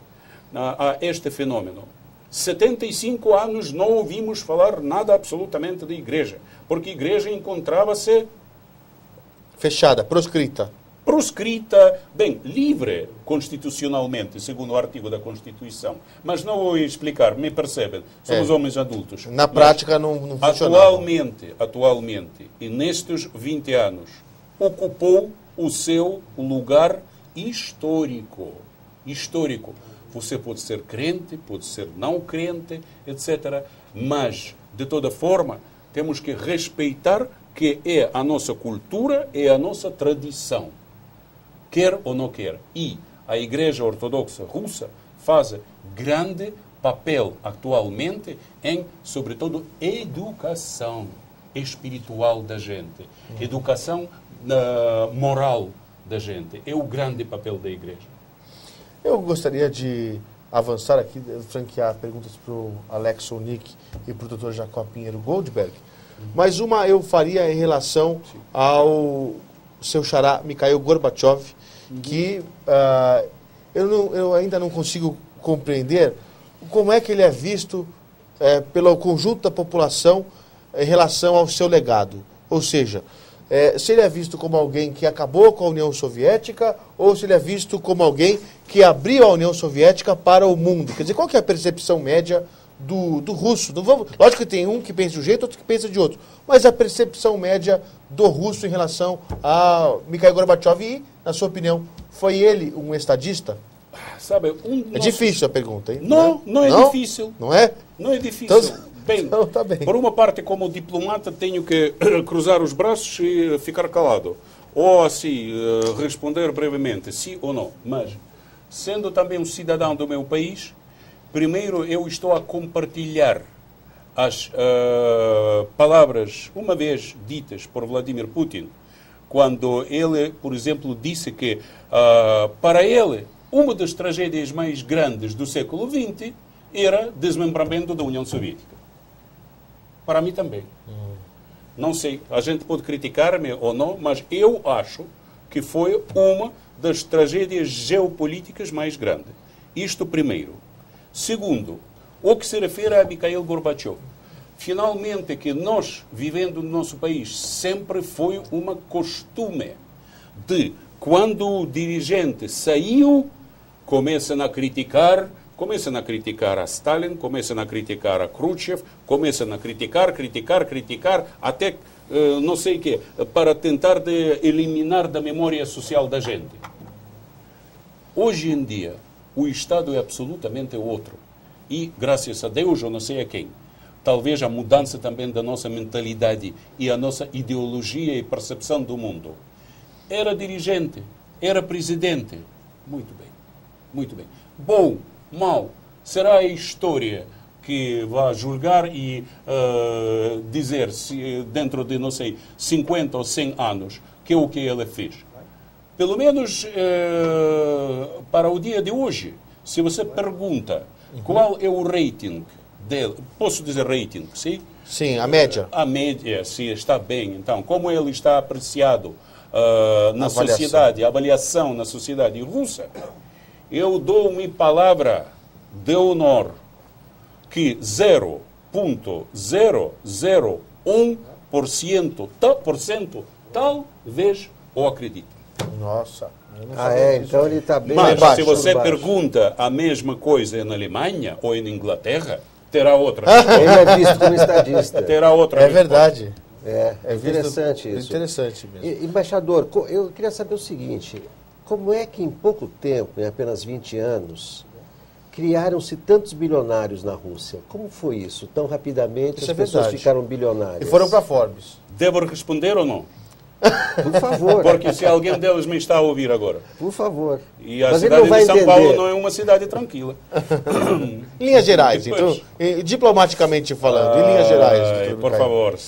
Speaker 4: a este fenômeno, 75 anos não ouvimos falar nada absolutamente de igreja, porque a igreja encontrava-se
Speaker 2: Fechada, proscrita.
Speaker 4: bem, livre constitucionalmente, segundo o artigo da Constituição. Mas não vou explicar, me percebem, somos homens adultos.
Speaker 2: Na prática não funcionava.
Speaker 4: Atualmente, e nestes 20 anos, ocupou o seu lugar histórico. Você pode ser crente, pode ser não crente, etc. Mas, de toda forma, temos que respeitar que é a nossa cultura, é a nossa tradição. Quer ou não quer. E a Igreja Ortodoxa Russa faz grande papel atualmente em, sobretudo, educação. espiritual da gente, educação moral da gente. É o grande papel da igreja.
Speaker 2: Eu gostaria de avançar aqui, franquear perguntas para o Alex Sonic e para o Dr. Jacob Pinheiro Goldberg. Mas uma eu faria em relação ao seu xará Mikhail Gorbachev, que eu ainda não consigo compreender como é que ele é visto pelo conjunto da população em relação ao seu legado. Ou seja, se ele é visto como alguém que acabou com a União Soviética ou se ele é visto como alguém que abriu a União Soviética para o mundo. Quer dizer, qual que é a percepção média do russo? Lógico que tem um que pensa de um jeito, outro que pensa de outro. Mas a percepção média do russo em relação a Mikhail Gorbachev e, na sua opinião, foi ele um estadista?
Speaker 4: Sabe,
Speaker 2: É difícil a pergunta, hein?
Speaker 4: Não é difícil.
Speaker 2: Não é?
Speaker 4: Não é difícil.
Speaker 2: Então,
Speaker 4: Bem,
Speaker 2: então, tá bem.
Speaker 4: Por uma parte, como diplomata, tenho que cruzar os braços e ficar calado. Ou assim, responder brevemente, sim ou não. Mas, sendo também um cidadão do meu país, primeiro eu estou a compartilhar as palavras, uma vez ditas por Vladimir Putin, quando ele, por exemplo, disse que, para ele, uma das tragédias mais grandes do século XX era o desmembramento da União Soviética. Para mim também. Não sei, a gente pode criticar-me ou não, mas eu acho que foi uma das tragédias geopolíticas mais grandes. Isto primeiro. Segundo, o que se refere a Mikhail Gorbachev. Finalmente, que nós, vivendo no nosso país, sempre foi uma costume de, quando o dirigente saiu, começam a criticar a Stalin, começam a criticar a Khrushchev, começam a criticar, até não sei o quê, para tentar de eliminar da memória social da gente. Hoje em dia, o Estado é absolutamente outro. E, graças a Deus, eu não sei a quem, talvez a mudança também da nossa mentalidade e a nossa ideologia e percepção do mundo. Era dirigente, era presidente. Muito bem, muito bem. Bom, mau, será a história que vai julgar e dizer se dentro de, não sei, 50 ou 100 anos que é o que ele fez. Pelo menos para o dia de hoje, se você pergunta qual é o rating dele, posso dizer rating, sim?
Speaker 2: Sim, a média.
Speaker 4: A média, se está bem. Então, como ele está apreciado na
Speaker 2: Avaliação.
Speaker 4: sociedade, a avaliação na sociedade russa, eu dou uma palavra de honor que 0,001% talvez o acredite.
Speaker 2: Nossa. eu não
Speaker 5: Ah,
Speaker 2: sabia disso.
Speaker 5: então ele está bem
Speaker 4: Mas
Speaker 5: baixo,
Speaker 4: se você
Speaker 5: baixo.
Speaker 4: pergunta a mesma coisa na Alemanha ou na Inglaterra, terá outra.
Speaker 5: Ele é visto como estadista.
Speaker 4: Terá outra.
Speaker 2: É
Speaker 4: resposta.
Speaker 2: verdade.
Speaker 5: É
Speaker 2: visto-
Speaker 5: interessante isso.
Speaker 2: Interessante mesmo.
Speaker 5: Embaixador, eu queria saber o seguinte, como é que em pouco tempo, em apenas 20 anos, criaram-se tantos bilionários na Rússia? Como foi isso? Tão rapidamente
Speaker 2: Isso
Speaker 5: as
Speaker 2: é
Speaker 5: pessoas
Speaker 2: verdade.
Speaker 5: ficaram bilionárias.
Speaker 2: E foram para Forbes.
Speaker 4: Devo responder ou não?
Speaker 5: Por favor,
Speaker 4: Porque se alguém deles me está a ouvir agora.
Speaker 5: por favor.
Speaker 4: E a
Speaker 5: Mas ele
Speaker 4: cidade
Speaker 5: não vai
Speaker 4: de São
Speaker 5: entender.
Speaker 4: Paulo não é uma cidade tranquila.
Speaker 2: Em linhas gerais,
Speaker 4: Depois.
Speaker 2: então, diplomaticamente falando, em linhas gerais.
Speaker 4: Ai,
Speaker 2: doutor
Speaker 4: por
Speaker 2: Mikhail.
Speaker 4: favor.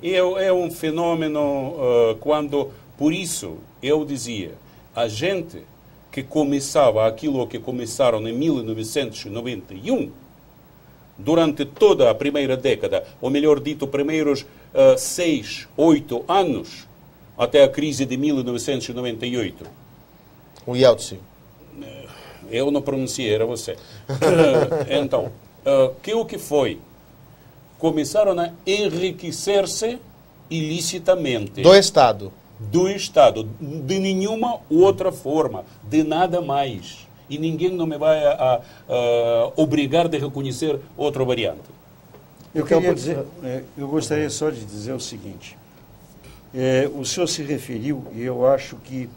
Speaker 4: É um fenômeno quando, por isso, eu dizia, a gente que começava aquilo que começaram em 1991, durante toda a primeira década, ou melhor dito, primeiros 6, 8 anos, até a crise de 1998.
Speaker 2: O Yeltsin.
Speaker 4: Eu não pronunciei, era você. Então, que o que foi? Começaram a enriquecer-se ilicitamente.
Speaker 2: Do Estado.
Speaker 4: Do Estado. De nenhuma outra forma. De nada mais. E ninguém não me vai obrigar a reconhecer outra variante.
Speaker 1: Eu queria dizer, eu gostaria só de dizer o seguinte. O senhor se referiu, e eu acho que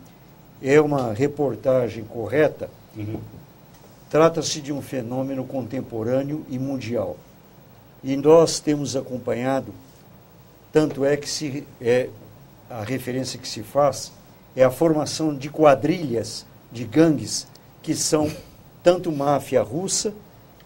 Speaker 1: é uma reportagem correta, trata-se de um fenômeno contemporâneo e mundial. E nós temos acompanhado, tanto é que a referência que se faz é a formação de quadrilhas, de gangues, que são tanto máfia russa,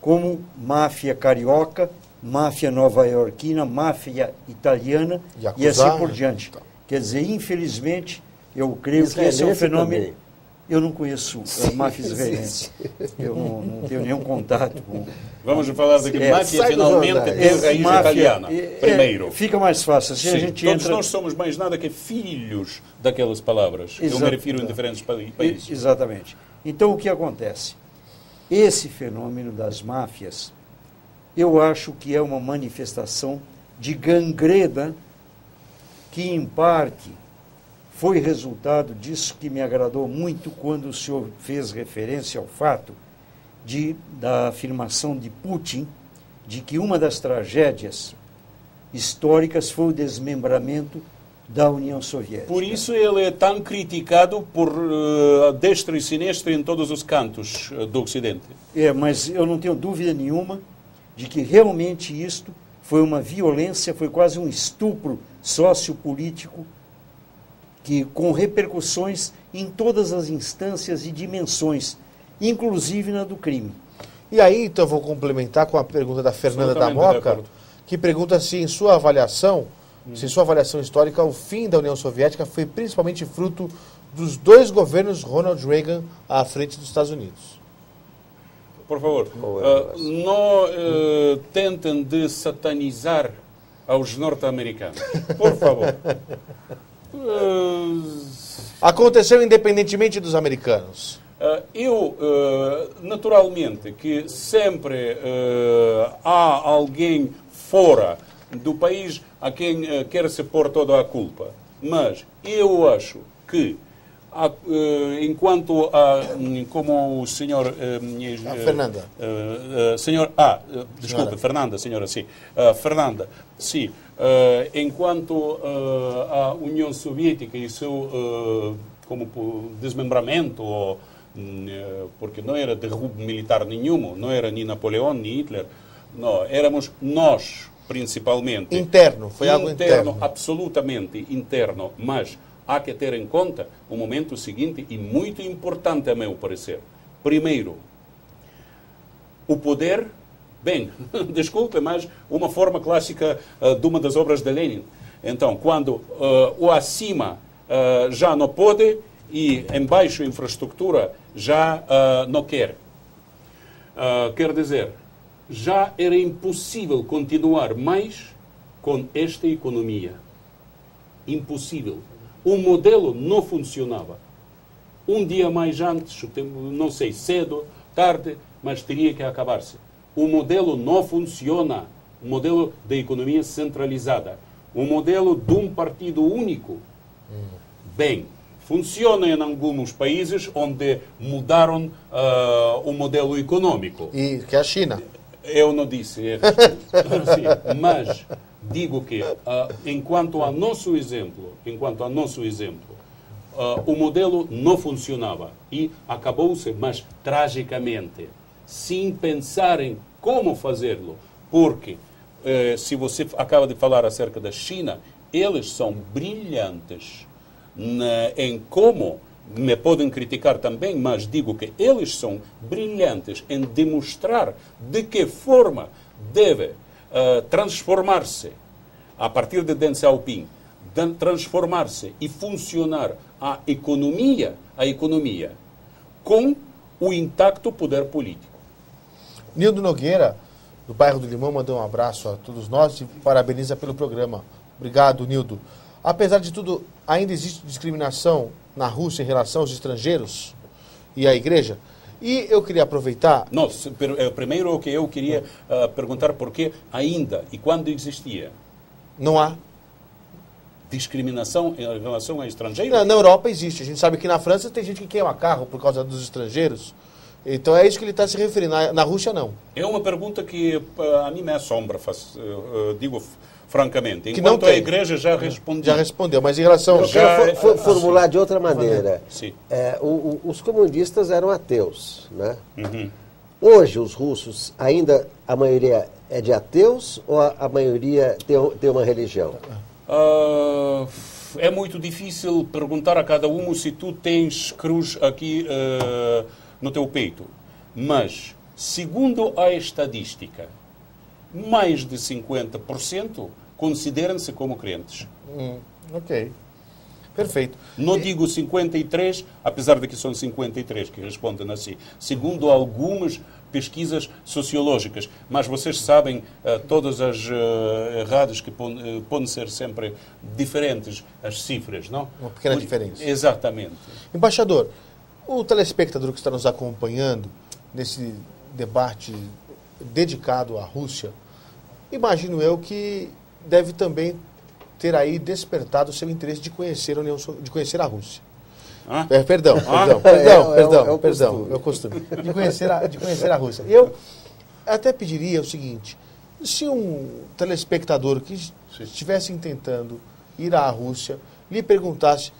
Speaker 1: como máfia carioca máfia nova-iorquina, máfia italiana
Speaker 2: Yakuza,
Speaker 1: e assim por diante.
Speaker 2: então.
Speaker 1: Quer dizer, infelizmente, eu creio que esse é um
Speaker 5: Israelense
Speaker 1: fenômeno...
Speaker 5: também.
Speaker 1: Eu não conheço a máfia israelense. Eu não tenho nenhum contato com...
Speaker 4: Vamos falar de que máfia
Speaker 5: sai do
Speaker 4: finalmente
Speaker 5: jornal.
Speaker 4: tem raiz italiana, primeiro.
Speaker 1: Fica mais fácil. Assim a
Speaker 4: Sim,
Speaker 1: gente
Speaker 4: todos
Speaker 1: entra...
Speaker 4: nós somos mais nada que filhos daquelas palavras. Eu me
Speaker 1: Exato.
Speaker 4: refiro em diferentes países.
Speaker 1: Exatamente. Então, o que acontece? Esse fenômeno das máfias, eu acho que é uma manifestação de gangrena que, em parte, foi resultado disso que me agradou muito quando o senhor fez referência ao fato da afirmação de Putin de que uma das tragédias históricas foi o desmembramento da União Soviética.
Speaker 4: Por isso ele é tão criticado por destra e sinistra em todos os cantos do Ocidente.
Speaker 1: Mas eu não tenho dúvida nenhuma de que realmente isto foi uma violência, foi quase um estupro sociopolítico com repercussões em todas as instâncias e dimensões, inclusive na do crime.
Speaker 2: E aí, então, eu vou complementar com a pergunta da Fernanda da
Speaker 4: Absolutamente de
Speaker 2: Moca,
Speaker 4: acordo.
Speaker 2: que pergunta se, em sua avaliação, histórica, o fim da União Soviética foi principalmente fruto dos dois governos Ronald Reagan à frente dos Estados Unidos.
Speaker 4: Por favor, não tentem de satanizar aos norte-americanos. Por favor.
Speaker 2: Aconteceu independentemente dos americanos.
Speaker 4: Naturalmente, que sempre há alguém fora do país a quem quer se pôr toda a culpa. Mas eu acho que, enquanto como o senhor...
Speaker 2: Fernanda.
Speaker 4: Desculpe, Fernanda, senhora, sim. Fernanda, sim. Enquanto a União Soviética e seu como desmembramento, porque não era derrubo militar nenhum, não era nem Napoleão, nem Hitler, não, éramos nós, principalmente.
Speaker 2: Interno, foi algo interno.
Speaker 4: Absolutamente interno, mas há que ter em conta o momento seguinte, e muito importante a meu parecer. Primeiro, o poder, bem, desculpe, mas uma forma clássica de uma das obras de Lenin. Então, quando o acima já não pode e embaixo a infraestrutura já não quer. Quer dizer, já era impossível continuar mais com esta economia. Impossível. O modelo não funcionava. Um dia mais antes, não sei, cedo, tarde, mas teria que acabar-se. O modelo não funciona. O modelo da economia centralizada. O modelo de um partido único. Bem, funciona em alguns países onde mudaram o modelo econômico.
Speaker 2: E que é a China.
Speaker 4: Eu não disse, sim, mas digo que enquanto a nosso exemplo, o modelo não funcionava e acabou-se, mas tragicamente, sem pensar em como fazê-lo, porque se você acaba de falar acerca da China, eles são brilhantes em como, me podem criticar também, mas digo que eles são brilhantes em demonstrar de que forma deve transformar-se, a partir de Deng Xiaoping, transformar-se e funcionar a economia com o intacto poder político.
Speaker 2: Nildo Nogueira, do bairro do Limão, mandou um abraço a todos nós e parabeniza pelo programa. Obrigado, Nildo. Apesar de tudo, ainda existe discriminação na Rússia em relação aos estrangeiros e à igreja? E eu queria aproveitar...
Speaker 4: Não, primeiro o que eu queria perguntar por que ainda e quando existia
Speaker 2: Não há.
Speaker 4: discriminação em relação a estrangeiros?
Speaker 2: Na Europa existe. A gente sabe que na França tem gente que queima carro por causa dos estrangeiros. Então é isso que ele está se referindo. Na Rússia, não.
Speaker 4: É uma pergunta que a mim me assombra, digo francamente.
Speaker 2: Que não
Speaker 4: Enquanto a
Speaker 2: tem.
Speaker 4: igreja já respondeu.
Speaker 2: Já respondeu, mas em relação...
Speaker 5: Eu quero formular de outra maneira.
Speaker 4: Sim.
Speaker 5: Os comunistas eram ateus, né?
Speaker 4: Uhum.
Speaker 5: Hoje, os russos, ainda a maioria é de ateus ou a maioria tem uma religião?
Speaker 4: É muito difícil perguntar a cada um se tu tens cruz aqui no teu peito. Mas, segundo a estadística, mais de 50% consideram-se como crentes.
Speaker 2: Ok. Perfeito.
Speaker 4: Não digo 53, apesar de que são 53 que respondem assim, segundo algumas pesquisas sociológicas. Mas vocês sabem, todas as rádios que podem ser sempre diferentes, as cifras, não?
Speaker 2: Uma pequena diferença.
Speaker 4: Exatamente.
Speaker 2: Embaixador, o telespectador que está nos acompanhando nesse debate dedicado à Rússia, imagino eu que deve também ter aí despertado o seu interesse de conhecer a de conhecer a Rússia. Perdão, é o costume. De conhecer a Rússia. Eu até pediria o seguinte, se um telespectador que estivesse tentando ir à Rússia lhe perguntasse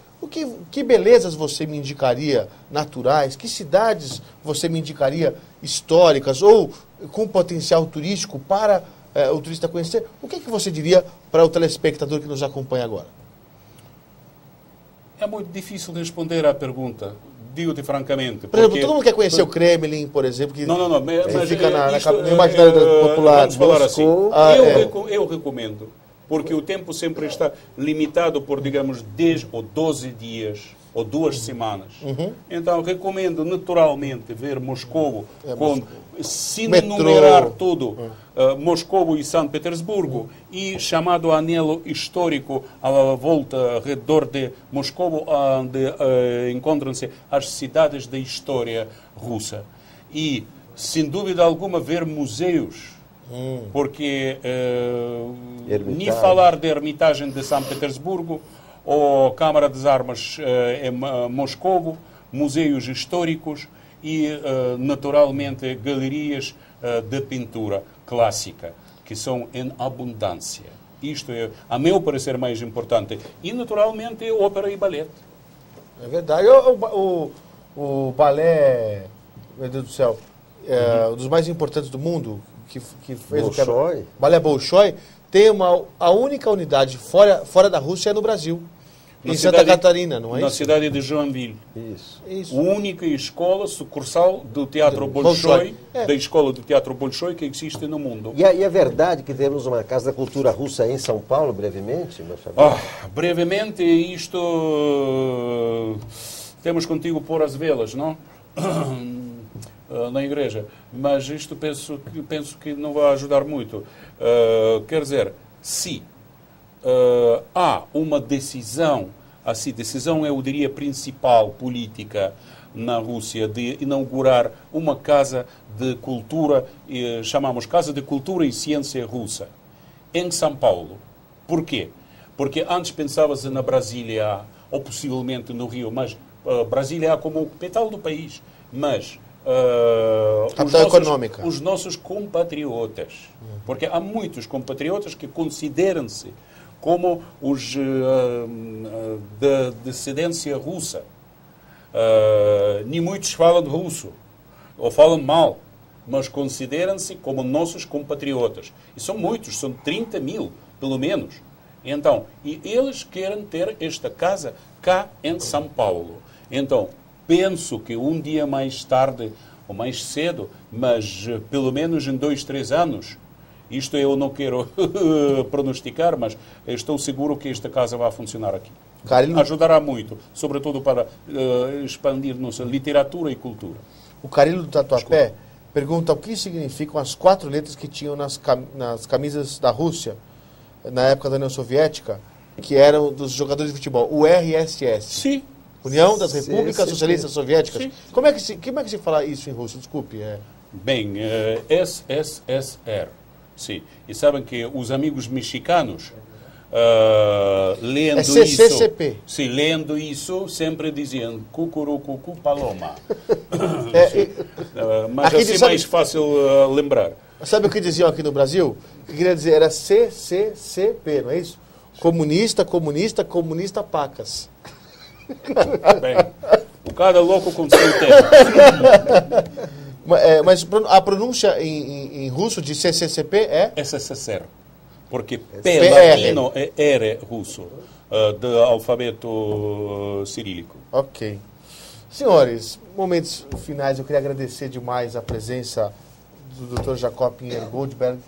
Speaker 2: que belezas você me indicaria naturais, que cidades você me indicaria históricas ou com potencial turístico para o turista conhecer, o que você diria para o telespectador que nos acompanha agora?
Speaker 4: É muito difícil de responder à pergunta, digo-te francamente.
Speaker 2: Por exemplo, todo mundo quer conhecer o Kremlin, por exemplo, que
Speaker 4: não, mas
Speaker 2: fica no imaginário popular.
Speaker 4: Vamos falar assim.
Speaker 2: Moscou.
Speaker 4: Eu recomendo, porque o tempo sempre está limitado por, digamos, 10 ou 12 dias ou 2 semanas. Então, recomendo naturalmente ver Moscou, se enumerar tudo, Moscou e São Petersburgo, e chamado anelo histórico à volta, ao redor de Moscou, onde encontram-se as cidades da história russa. E, sem dúvida alguma, ver museus, porque nem falar da Ermitagem de São Petersburgo, ou Câmara das Armas em Moscou, museus históricos e, naturalmente, galerias de pintura clássica, que são em abundância. Isto é, a meu parecer, mais importante. E, naturalmente, ópera e balé.
Speaker 2: É verdade. O balé, meu Deus do céu, um dos mais importantes do mundo, que fez
Speaker 5: Bolshoi.
Speaker 2: o balé Bolshoi, tem a única unidade fora da Rússia é no Brasil. Em Santa Catarina, não é isso?
Speaker 4: Na cidade de Joinville.
Speaker 5: Isso.
Speaker 4: Única escola sucursal do Teatro Bolshoi, da escola do Teatro Bolshoi que existe no mundo.
Speaker 5: E é verdade que temos uma Casa da Cultura Russa em São Paulo, brevemente?
Speaker 4: Brevemente, isto temos contigo pôr as velas, não? Na igreja. Mas isto penso que não vai ajudar muito. Quer dizer, se há uma decisão, assim, decisão eu diria principal política na Rússia de inaugurar uma casa de cultura, chamamos Casa de Cultura e Ciência Russa, em São Paulo. Por quê? Porque antes pensava-se na Brasília ou possivelmente no Rio, mas Brasília como capital do país, mas os nossos compatriotas, porque há muitos compatriotas que consideram-se como os de descendência russa. Nem muitos falam russo, ou falam mal, mas consideram-se como nossos compatriotas. E são muitos, são 30 mil, pelo menos. Então, e eles querem ter esta casa cá em São Paulo. Então, penso que um dia mais tarde, ou mais cedo, mas pelo menos em 2, 3 anos, isto eu não quero pronosticar, mas estou seguro que esta casa vai funcionar aqui. Ajudará muito, sobretudo para expandir nossa literatura e cultura.
Speaker 2: O Carilo do Tatuapé pergunta o que significam as 4 letras que tinham nas camisas da Rússia, na época da União Soviética, que eram dos jogadores de futebol, o RSS.
Speaker 4: Sim.
Speaker 2: União das Repúblicas Socialistas Soviéticas. Sim. Como é que se fala isso em russo? Desculpe.
Speaker 4: Bem, SSSR. Sim. E sabem que os amigos mexicanos, lendo
Speaker 2: CCCP.
Speaker 4: isso... Sim, lendo isso, sempre diziam cucurucucu paloma. Mas assim é mais fácil lembrar.
Speaker 2: Sabe o que diziam aqui no Brasil? O que queria dizer era CCCP, não é isso? Comunista, comunista, comunista pacas.
Speaker 4: Bem, o cada louco com seu tempo.
Speaker 2: Mas a pronúncia em russo de CCCP é?
Speaker 4: SSSR. Porque P latino é R russo, do alfabeto cirílico.
Speaker 2: Ok. Senhores, momentos finais, eu queria agradecer demais a presença do Dr. Jacob Pinheiro Goldberg,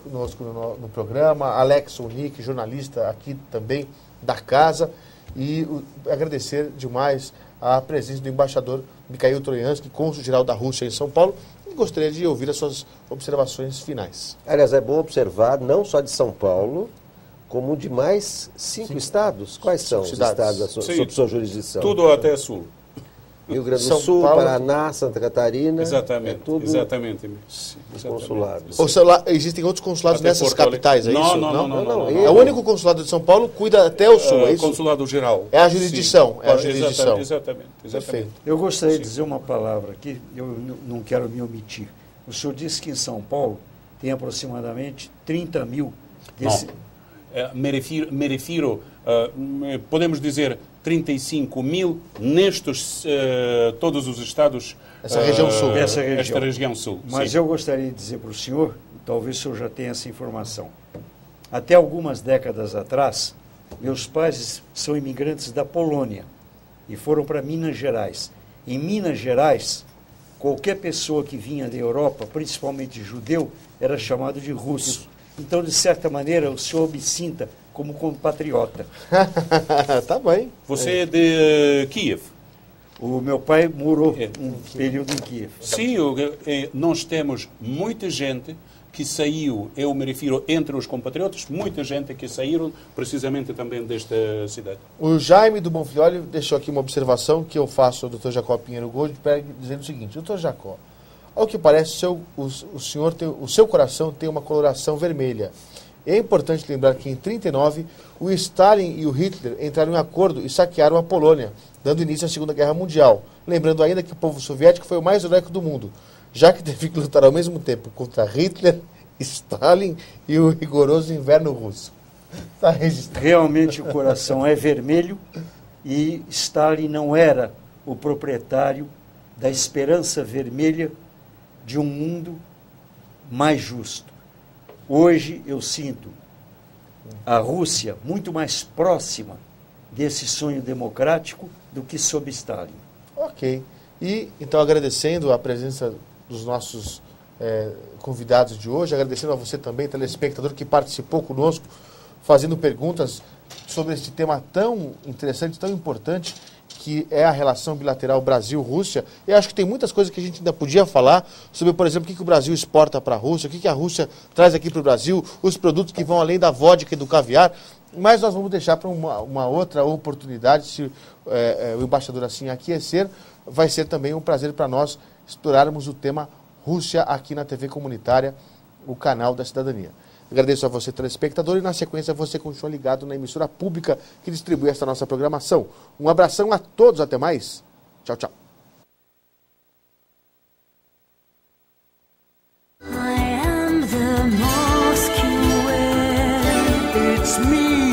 Speaker 2: conosco no programa, Alex Nick, jornalista aqui também da casa, e agradecer demais a presença do embaixador Mikhail Troiansky, cônsul-geral da Rússia em São Paulo, e gostaria de ouvir as suas observações finais.
Speaker 5: Aliás, é bom observar, não só de São Paulo, como de mais 5 estados. Quais são os estados sob sua jurisdição?
Speaker 4: Tudo até sul.
Speaker 5: Rio Grande do
Speaker 2: São
Speaker 5: Sul,
Speaker 2: Paulo,
Speaker 5: Paraná, Santa Catarina.
Speaker 4: Exatamente,
Speaker 5: tudo
Speaker 4: exatamente.
Speaker 5: consulados.
Speaker 2: Ou sei lá, existem outros consulados
Speaker 4: Até
Speaker 2: nessas
Speaker 4: Porto Alegre.
Speaker 2: capitais, é isso?
Speaker 5: Não.
Speaker 2: É o único consulado de São Paulo que cuida até o sul, é isso?
Speaker 4: Consulado geral.
Speaker 2: É a jurisdição,
Speaker 4: Sim.
Speaker 2: é a jurisdição.
Speaker 4: Exatamente.
Speaker 2: Perfeito.
Speaker 1: Eu gostaria de dizer uma palavra aqui, eu não quero me omitir. O senhor disse que em São Paulo tem aproximadamente 30 mil.
Speaker 4: Me refiro, podemos dizer 35 mil nestes todos os estados
Speaker 2: Essa região sul.
Speaker 1: Dessa região.
Speaker 4: Esta região sul.
Speaker 1: Mas
Speaker 4: sim.
Speaker 1: eu gostaria de dizer para o senhor, talvez o senhor já tenha essa informação. Até algumas décadas atrás, meus pais são imigrantes da Polônia e foram para Minas Gerais. Em Minas Gerais, qualquer pessoa que vinha da Europa, principalmente judeu, era chamado de russo. Então, de certa maneira, o senhor me sinta como compatriota.
Speaker 2: Tá bem.
Speaker 4: Você é de Kiev?
Speaker 1: O meu pai morou um período em Kiev.
Speaker 4: Sim, nós temos muita gente que saiu, eu me refiro entre os compatriotas, muita gente que saíram precisamente também desta cidade.
Speaker 2: O Jaime do Bonfilholi deixou aqui uma observação que eu faço ao Dr. Jacó Pinheiro Goldberg, dizendo o seguinte: Dr. Jacó, ao que parece, o seu coração tem uma coloração vermelha. É importante lembrar que em 1939, o Stalin e o Hitler entraram em acordo e saquearam a Polônia, dando início à Segunda Guerra Mundial. Lembrando ainda que o povo soviético foi o mais heróico do mundo, já que teve que lutar ao mesmo tempo contra Hitler, Stalin e o rigoroso inverno russo. Está registrado.
Speaker 1: Realmente o coração é vermelho e Stalin não era o proprietário da esperança vermelha de um mundo mais justo. Hoje eu sinto a Rússia muito mais próxima desse sonho democrático do que sob Stalin.
Speaker 2: Ok. E, então, agradecendo a presença dos nossos convidados de hoje, agradecendo a você também, telespectador, que participou conosco, fazendo perguntas sobre este tema tão interessante, tão importante, que é a relação bilateral Brasil-Rússia. Eu acho que tem muitas coisas que a gente ainda podia falar sobre, por exemplo, o que o Brasil exporta para a Rússia, o que a Rússia traz aqui para o Brasil, os produtos que vão além da vodka e do caviar, mas nós vamos deixar para uma outra oportunidade, se o embaixador assim aquecer. Vai ser também um prazer para nós explorarmos o tema Rússia aqui na TV Comunitária, o canal da cidadania. Agradeço a você, telespectador, e na sequência você continua ligado na emissora pública que distribui esta nossa programação. Um abração a todos, até mais. Tchau, tchau.
Speaker 3: I am the mask you wear. It's me.